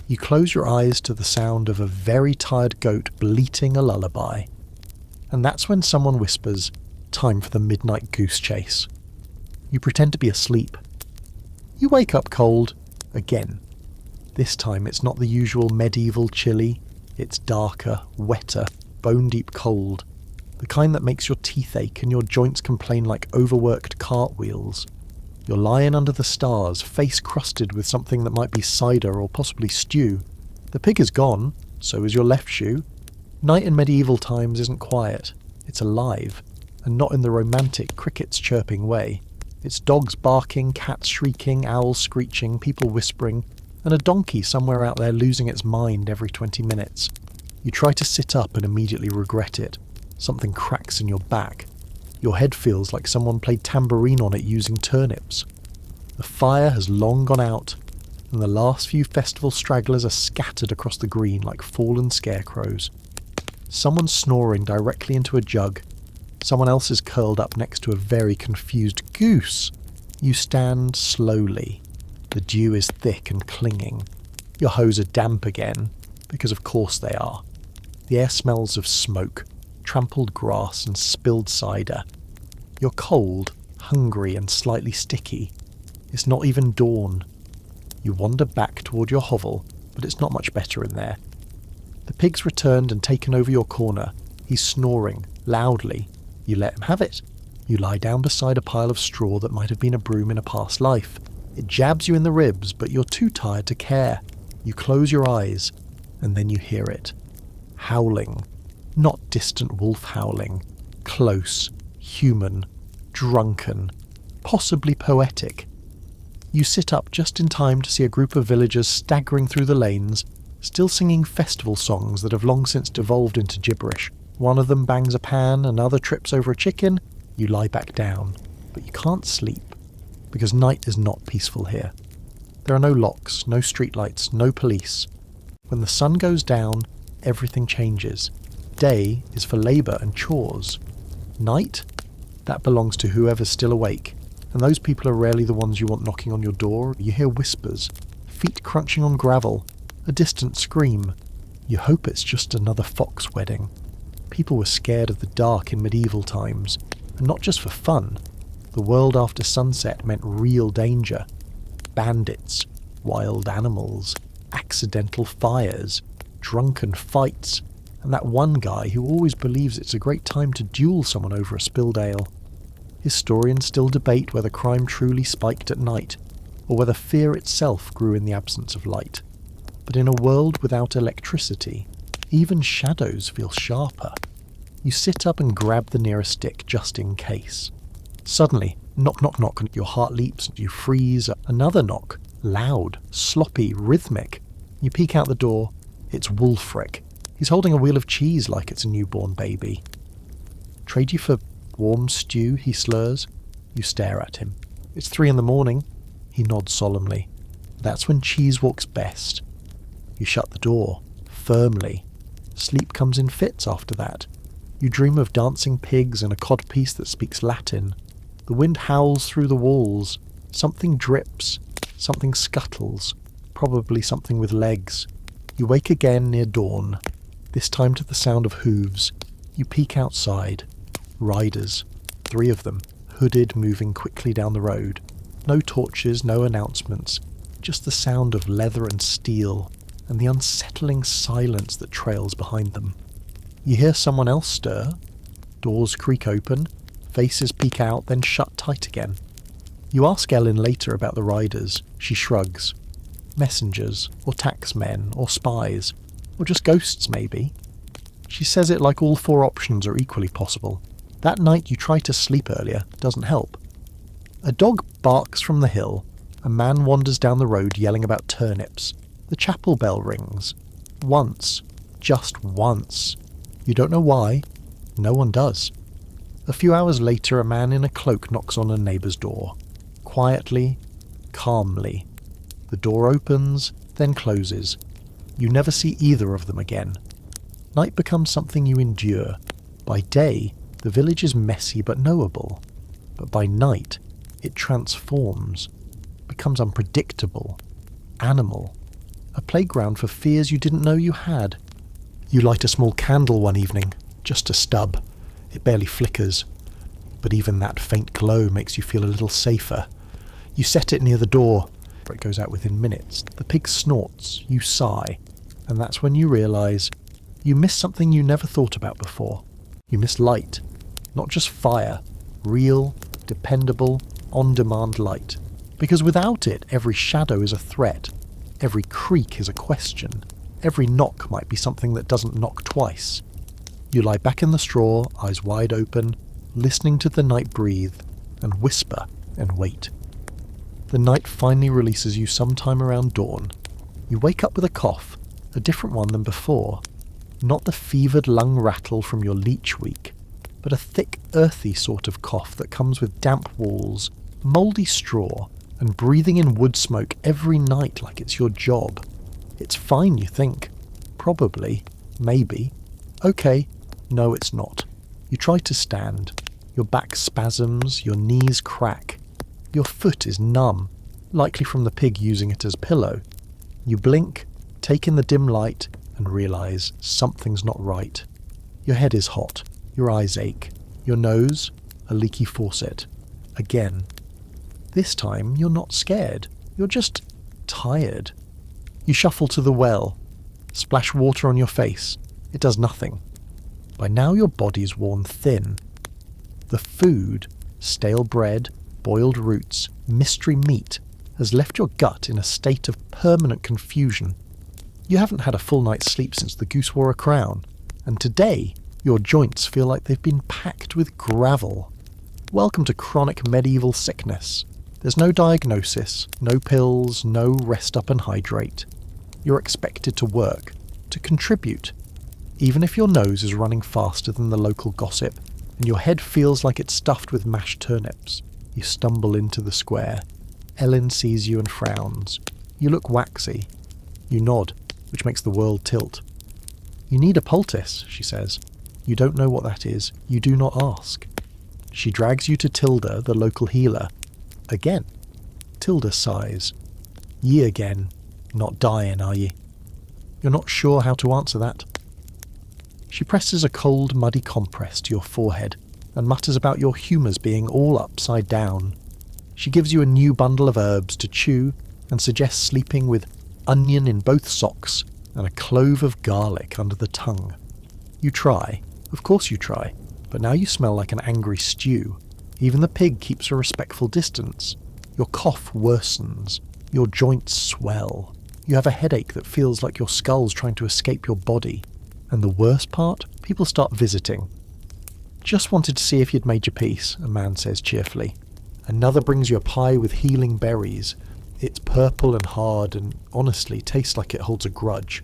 You close your eyes to the sound of a very tired goat bleating a lullaby. And that's when someone whispers, time for the midnight goose chase. You pretend to be asleep. You wake up cold, again. This time it's not the usual medieval chilly, it's darker, wetter, bone-deep cold, the kind that makes your teeth ache and your joints complain like overworked cartwheels. You're lying under the stars, face crusted with something that might be cider or possibly stew. The pig is gone, so is your left shoe. Night in medieval times isn't quiet, it's alive, and not in the romantic crickets chirping way. It's dogs barking, cats shrieking, owls screeching, people whispering, and a donkey somewhere out there losing its mind every 20 minutes. You try to sit up and immediately regret it. Something cracks in your back. Your head feels like someone played tambourine on it using turnips. The fire has long gone out, and the last few festival stragglers are scattered across the green like fallen scarecrows. Someone's snoring directly into a jug. Someone else is curled up next to a very confused goose. You stand slowly. The dew is thick and clinging. Your hose are damp again, because of course they are. The air smells of smoke, trampled grass and spilled cider. You're cold, hungry and slightly sticky. It's not even dawn. You wander back toward your hovel, but it's not much better in there. The pig's returned and taken over your corner. He's snoring, loudly. You let him have it. You lie down beside a pile of straw that might have been a broom in a past life. It jabs you in the ribs, but you're too tired to care. You close your eyes, and then you hear it. Howling. Not distant wolf howling. Close, human, drunken, possibly poetic. You sit up just in time to see a group of villagers staggering through the lanes, still singing festival songs that have long since devolved into gibberish. One of them bangs a pan, another trips over a chicken. You lie back down, but you can't sleep, because night is not peaceful here. There are no locks, no streetlights, no police. When the sun goes down, everything changes. Day is for labour and chores. Night? That belongs to whoever's still awake, and those people are rarely the ones you want knocking on your door. You hear whispers, feet crunching on gravel, a distant scream. You hope it's just another fox wedding. People were scared of the dark in medieval times, and not just for fun. The world after sunset meant real danger. Bandits, wild animals, accidental fires, drunken fights, and that one guy who always believes it's a great time to duel someone over a spilled ale. Historians still debate whether crime truly spiked at night, or whether fear itself grew in the absence of light. But in a world without electricity, even shadows feel sharper. You sit up and grab the nearest stick just in case. Suddenly, knock, knock, knock, and your heart leaps and you freeze. Another knock, loud, sloppy, rhythmic. You peek out the door. It's Wulfric. He's holding a wheel of cheese like it's a newborn baby. Trade you for warm stew, he slurs. You stare at him. It's 3 a.m. He nods solemnly. That's when cheese walks best. You shut the door, firmly. Sleep comes in fits after that. You dream of dancing pigs and a codpiece that speaks Latin. The wind howls through the walls. Something drips. Something scuttles. Probably something with legs. You wake again near dawn, this time to the sound of hooves. You peek outside. Riders. 3 of them, hooded, moving quickly down the road. No torches, no announcements. Just the sound of leather and steel, and the unsettling silence that trails behind them. You hear someone else stir. Doors creak open. Faces peek out, then shut tight again. You ask Ellen later about the riders. She shrugs. Messengers, or taxmen, or spies, or just ghosts maybe. She says it like all 4 options are equally possible. That night you try to sleep earlier, doesn't help. A dog barks from the hill. A man wanders down the road yelling about turnips. The chapel bell rings. Once. Just once. You don't know why. No one does. A few hours later, a man in a cloak knocks on a neighbour's door. Quietly, calmly. The door opens, then closes. You never see either of them again. Night becomes something you endure. By day, the village is messy but knowable. But by night, it transforms, becomes unpredictable, animal, a playground for fears you didn't know you had. You light a small candle one evening, just a stub. It barely flickers, but even that faint glow makes you feel a little safer. You set it near the door, but it goes out within minutes. The pig snorts, you sigh, and that's when you realise you miss something you never thought about before. You miss light, not just fire, real, dependable, on-demand light. Because without it, every shadow is a threat, every creak is a question, every knock might be something that doesn't knock twice. You lie back in the straw, eyes wide open, listening to the night breathe, and whisper and wait. The night finally releases you sometime around dawn. You wake up with a cough, a different one than before. Not the fevered lung rattle from your leech week, but a thick, earthy sort of cough that comes with damp walls, mouldy straw, and breathing in wood smoke every night like it's your job. It's fine, you think. Probably. Maybe. Okay. No, it's not. You try to stand. Your back spasms, your knees crack. Your foot is numb, likely from the pig using it as a pillow. You blink, take in the dim light, and realise something's not right. Your head is hot. Your eyes ache. Your nose, a leaky faucet. Again. This time, you're not scared. You're just tired. You shuffle to the well. Splash water on your face. It does nothing. By now your body's worn thin. The food, stale bread, boiled roots, mystery meat, has left your gut in a state of permanent confusion. You haven't had a full night's sleep since the goose wore a crown, and today your joints feel like they've been packed with gravel. Welcome to chronic medieval sickness. There's no diagnosis, no pills, no rest up and hydrate. You're expected to work, to contribute. Even if your nose is running faster than the local gossip, and your head feels like it's stuffed with mashed turnips, you stumble into the square. Ellen sees you and frowns. You look waxy. You nod, which makes the world tilt. You need a poultice, she says. You don't know what that is. You do not ask. She drags you to Tilda, the local healer. Again. Tilda sighs. Ye again. Not dying, are ye? You're not sure how to answer that. She presses a cold, muddy compress to your forehead and mutters about your humours being all upside down. She gives you a new bundle of herbs to chew and suggests sleeping with onion in both socks and a clove of garlic under the tongue. You try. Of course you try. But now you smell like an angry stew. Even the pig keeps a respectful distance. Your cough worsens. Your joints swell. You have a headache that feels like your skull's trying to escape your body. And the worst part? People start visiting. Just wanted to see if you'd made your peace, a man says cheerfully. Another brings you a pie with healing berries. It's purple and hard and honestly tastes like it holds a grudge.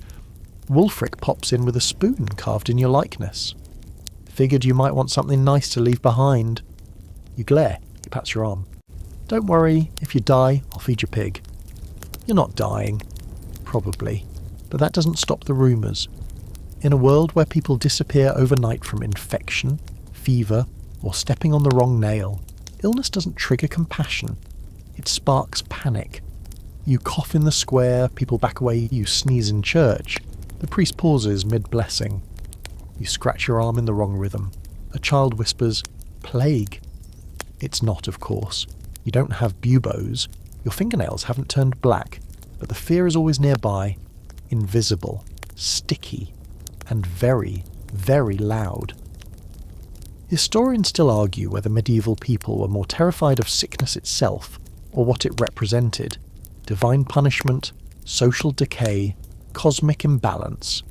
Wulfric pops in with a spoon carved in your likeness. Figured you might want something nice to leave behind. You glare. He pats your arm. Don't worry, if you die, I'll feed your pig. You're not dying. Probably. But that doesn't stop the rumours. In a world where people disappear overnight from infection, fever, or stepping on the wrong nail, illness doesn't trigger compassion. It sparks panic. You cough in the square, people back away, you sneeze in church. The priest pauses mid-blessing. You scratch your arm in the wrong rhythm. A child whispers, "Plague." It's not, of course. You don't have buboes. Your fingernails haven't turned black, but the fear is always nearby, invisible, sticky, and very, very loud. Historians still argue whether medieval people were more terrified of sickness itself or what it represented: divine punishment, social decay, cosmic imbalance.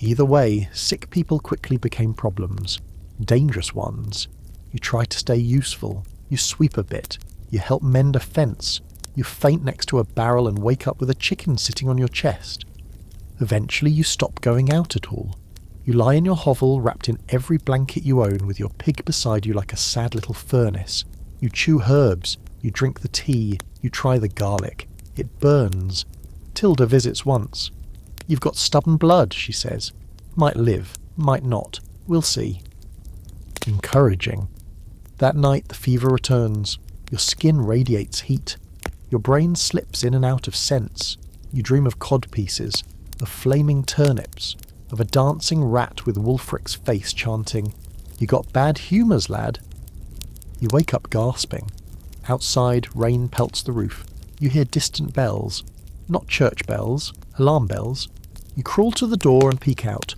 Either way, sick people quickly became problems, dangerous ones. You try to stay useful, you sweep a bit, you help mend a fence, you faint next to a barrel and wake up with a chicken sitting on your chest. Eventually you stop going out at all. You lie in your hovel wrapped in every blanket you own with your pig beside you like a sad little furnace. You chew herbs, you drink the tea, you try the garlic. It burns. Tilda visits once. "You've got stubborn blood," she says. "Might live, might not. We'll see." Encouraging. That night the fever returns. Your skin radiates heat. Your brain slips in and out of scents. You dream of cod pieces, of flaming turnips, of a dancing rat with Wulfric's face chanting, "You got bad humours, lad." You wake up gasping. Outside, rain pelts the roof. You hear distant bells. Not church bells, alarm bells. You crawl to the door and peek out.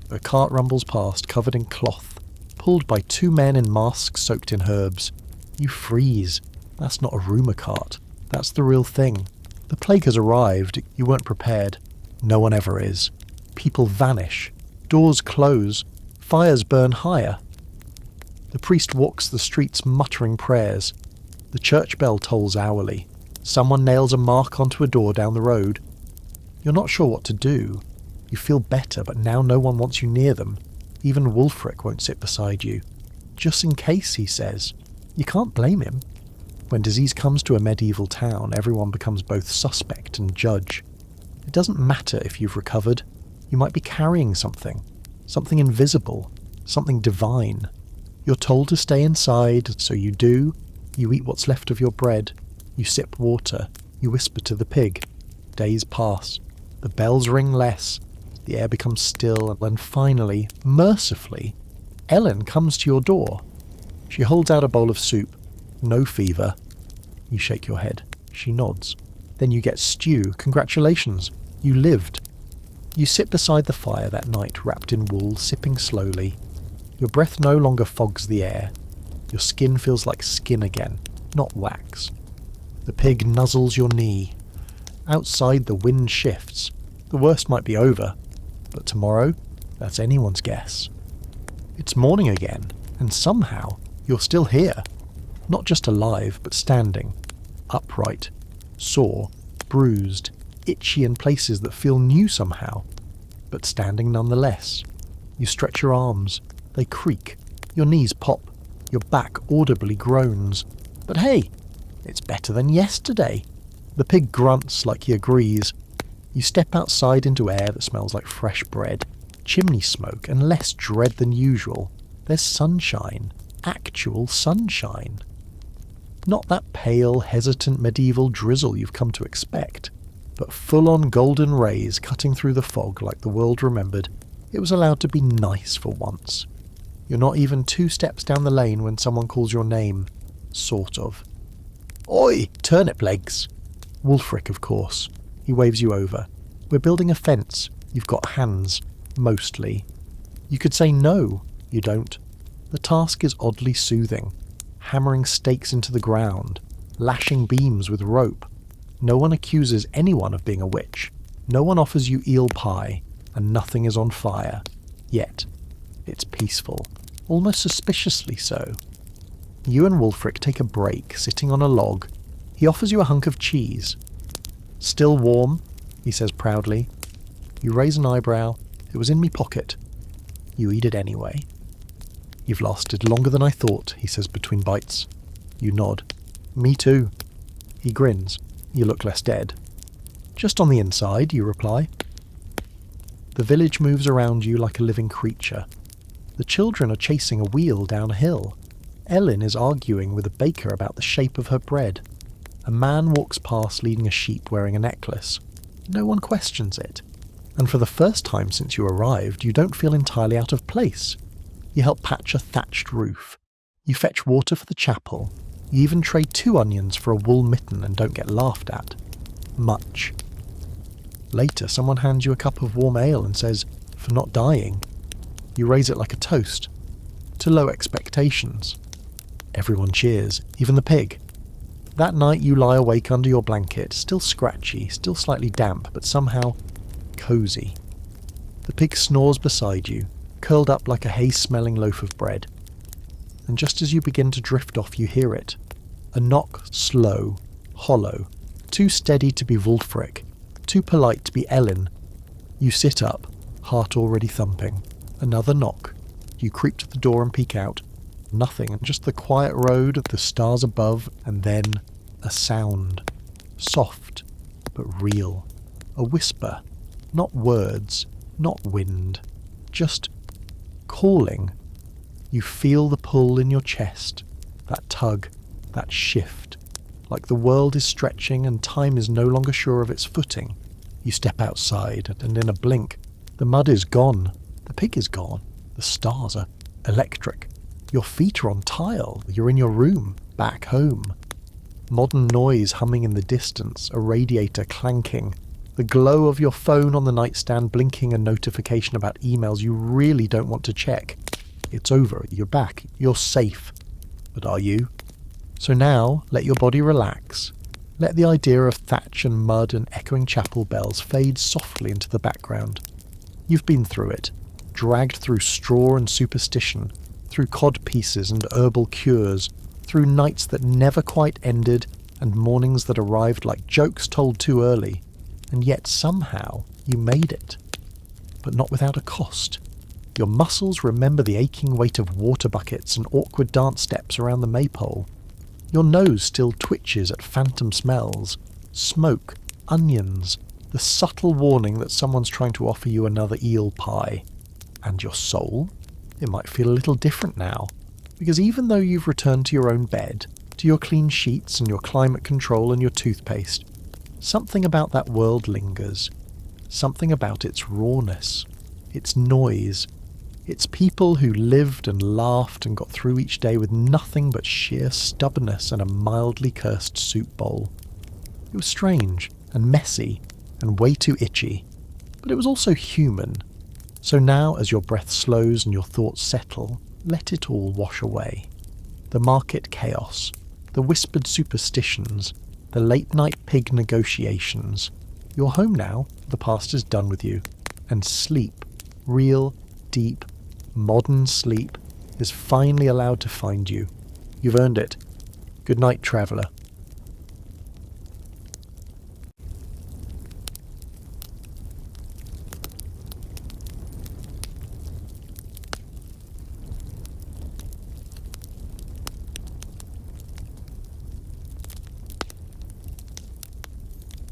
A cart rumbles past, covered in cloth, pulled by two men in masks soaked in herbs. You freeze. That's not a rumour cart. That's the real thing. The plague has arrived. You weren't prepared. No one ever is. People vanish. Doors close. Fires burn higher. The priest walks the streets muttering prayers. The church bell tolls hourly. Someone nails a mark onto a door down the road. You're not sure what to do. You feel better, but now no one wants you near them. Even Wulfric won't sit beside you. Just in case, he says. You can't blame him. When disease comes to a medieval town, everyone becomes both suspect and judge. It doesn't matter if you've recovered. You might be carrying something invisible, something divine. You're told to stay inside, so you do. You eat what's left of your bread. You sip water. You whisper to the pig. Days pass. The bells ring less. The air becomes still, and finally, mercifully, Ellen comes to your door. She holds out a bowl of soup. No fever. You shake your head. She nods. Then you get stew. Congratulations. You lived. You sit beside the fire that night, wrapped in wool, sipping slowly. Your breath no longer fogs the air. Your skin feels like skin again, not wax. The pig nuzzles your knee. Outside the wind shifts. The worst might be over. But tomorrow, that's anyone's guess. It's morning again, and somehow you're still here. Not just alive, but standing. Upright. Sore. Bruised. Itchy in places that feel new somehow. But standing nonetheless. You stretch your arms. They creak. Your knees pop. Your back audibly groans. But hey, it's better than yesterday. The pig grunts like he agrees. You step outside into air that smells like fresh bread, chimney smoke, and less dread than usual. There's sunshine. Actual sunshine. Not that pale, hesitant medieval drizzle you've come to expect, but full-on golden rays cutting through the fog like the world remembered. It was allowed to be nice for once. You're not even 2 steps down the lane when someone calls your name. Sort of. "Oi, turnip legs!" Wulfric, of course. He waves you over. "We're building a fence. You've got hands. Mostly." You could say no. You don't. The task is oddly soothing. Hammering stakes into the ground. Lashing beams with rope. No one accuses anyone of being a witch. No one offers you eel pie. And nothing is on fire. Yet. It's peaceful. Almost suspiciously so. You and Wulfric take a break, sitting on a log. He offers you a hunk of cheese. "Still warm," he says proudly. You raise an eyebrow. "It was in me pocket." You eat it anyway. "You've lasted longer than I thought," he says between bites. You nod. "Me too." He grins. "You look less dead." "Just on the inside," you reply. The village moves around you like a living creature. The children are chasing a wheel down a hill. Ellen is arguing with a baker about the shape of her bread. A man walks past leading a sheep wearing a necklace. No one questions it. And for the first time since you arrived, you don't feel entirely out of place. You help patch a thatched roof. You fetch water for the chapel. You even trade 2 onions for a wool mitten and don't get laughed at. Much. Later, someone hands you a cup of warm ale and says, "For not dying." You raise it like a toast. To low expectations. Everyone cheers, even the pig. That night you lie awake under your blanket, still scratchy, still slightly damp, but somehow cosy. The pig snores beside you, curled up like a hay-smelling loaf of bread. And just as you begin to drift off, you hear it. A knock, slow, hollow, too steady to be Wulfric, too polite to be Ellen. You sit up, heart already thumping. Another knock. You creep to the door and peek out. Nothing, and just the quiet road, the stars above, and then a sound. Soft, but real. A whisper. Not words, not wind. Just calling. You feel the pull in your chest. That tug, that shift. Like the world is stretching and time is no longer sure of its footing. You step outside, and in a blink, the mud is gone. The pig is gone. The stars are electric. Your feet are on tile. You're in your room, back home. Modern noise humming in the distance, a radiator clanking. The glow of your phone on the nightstand blinking a notification about emails you really don't want to check. It's over. You're back. You're safe. But are you? So now, let your body relax. Let the idea of thatch and mud and echoing chapel bells fade softly into the background. You've been through it. Dragged through straw and superstition, through cod pieces and herbal cures, through nights that never quite ended and mornings that arrived like jokes told too early, and yet somehow you made it. But not without a cost. Your muscles remember the aching weight of water buckets and awkward dance steps around the maypole. Your nose still twitches at phantom smells, smoke, onions, the subtle warning that someone's trying to offer you another eel pie. And your soul? It might feel a little different now, because even though you've returned to your own bed, to your clean sheets and your climate control and your toothpaste, something about that world lingers. Something about its rawness, its noise, its people who lived and laughed and got through each day with nothing but sheer stubbornness and a mildly cursed soup bowl. It was strange and messy and way too itchy, but it was also human. So now, as your breath slows and your thoughts settle, let it all wash away. The market chaos, the whispered superstitions, the late-night pig negotiations. You're home now, the past is done with you. And sleep, real, deep, modern sleep, is finally allowed to find you. You've earned it. Good night, traveller.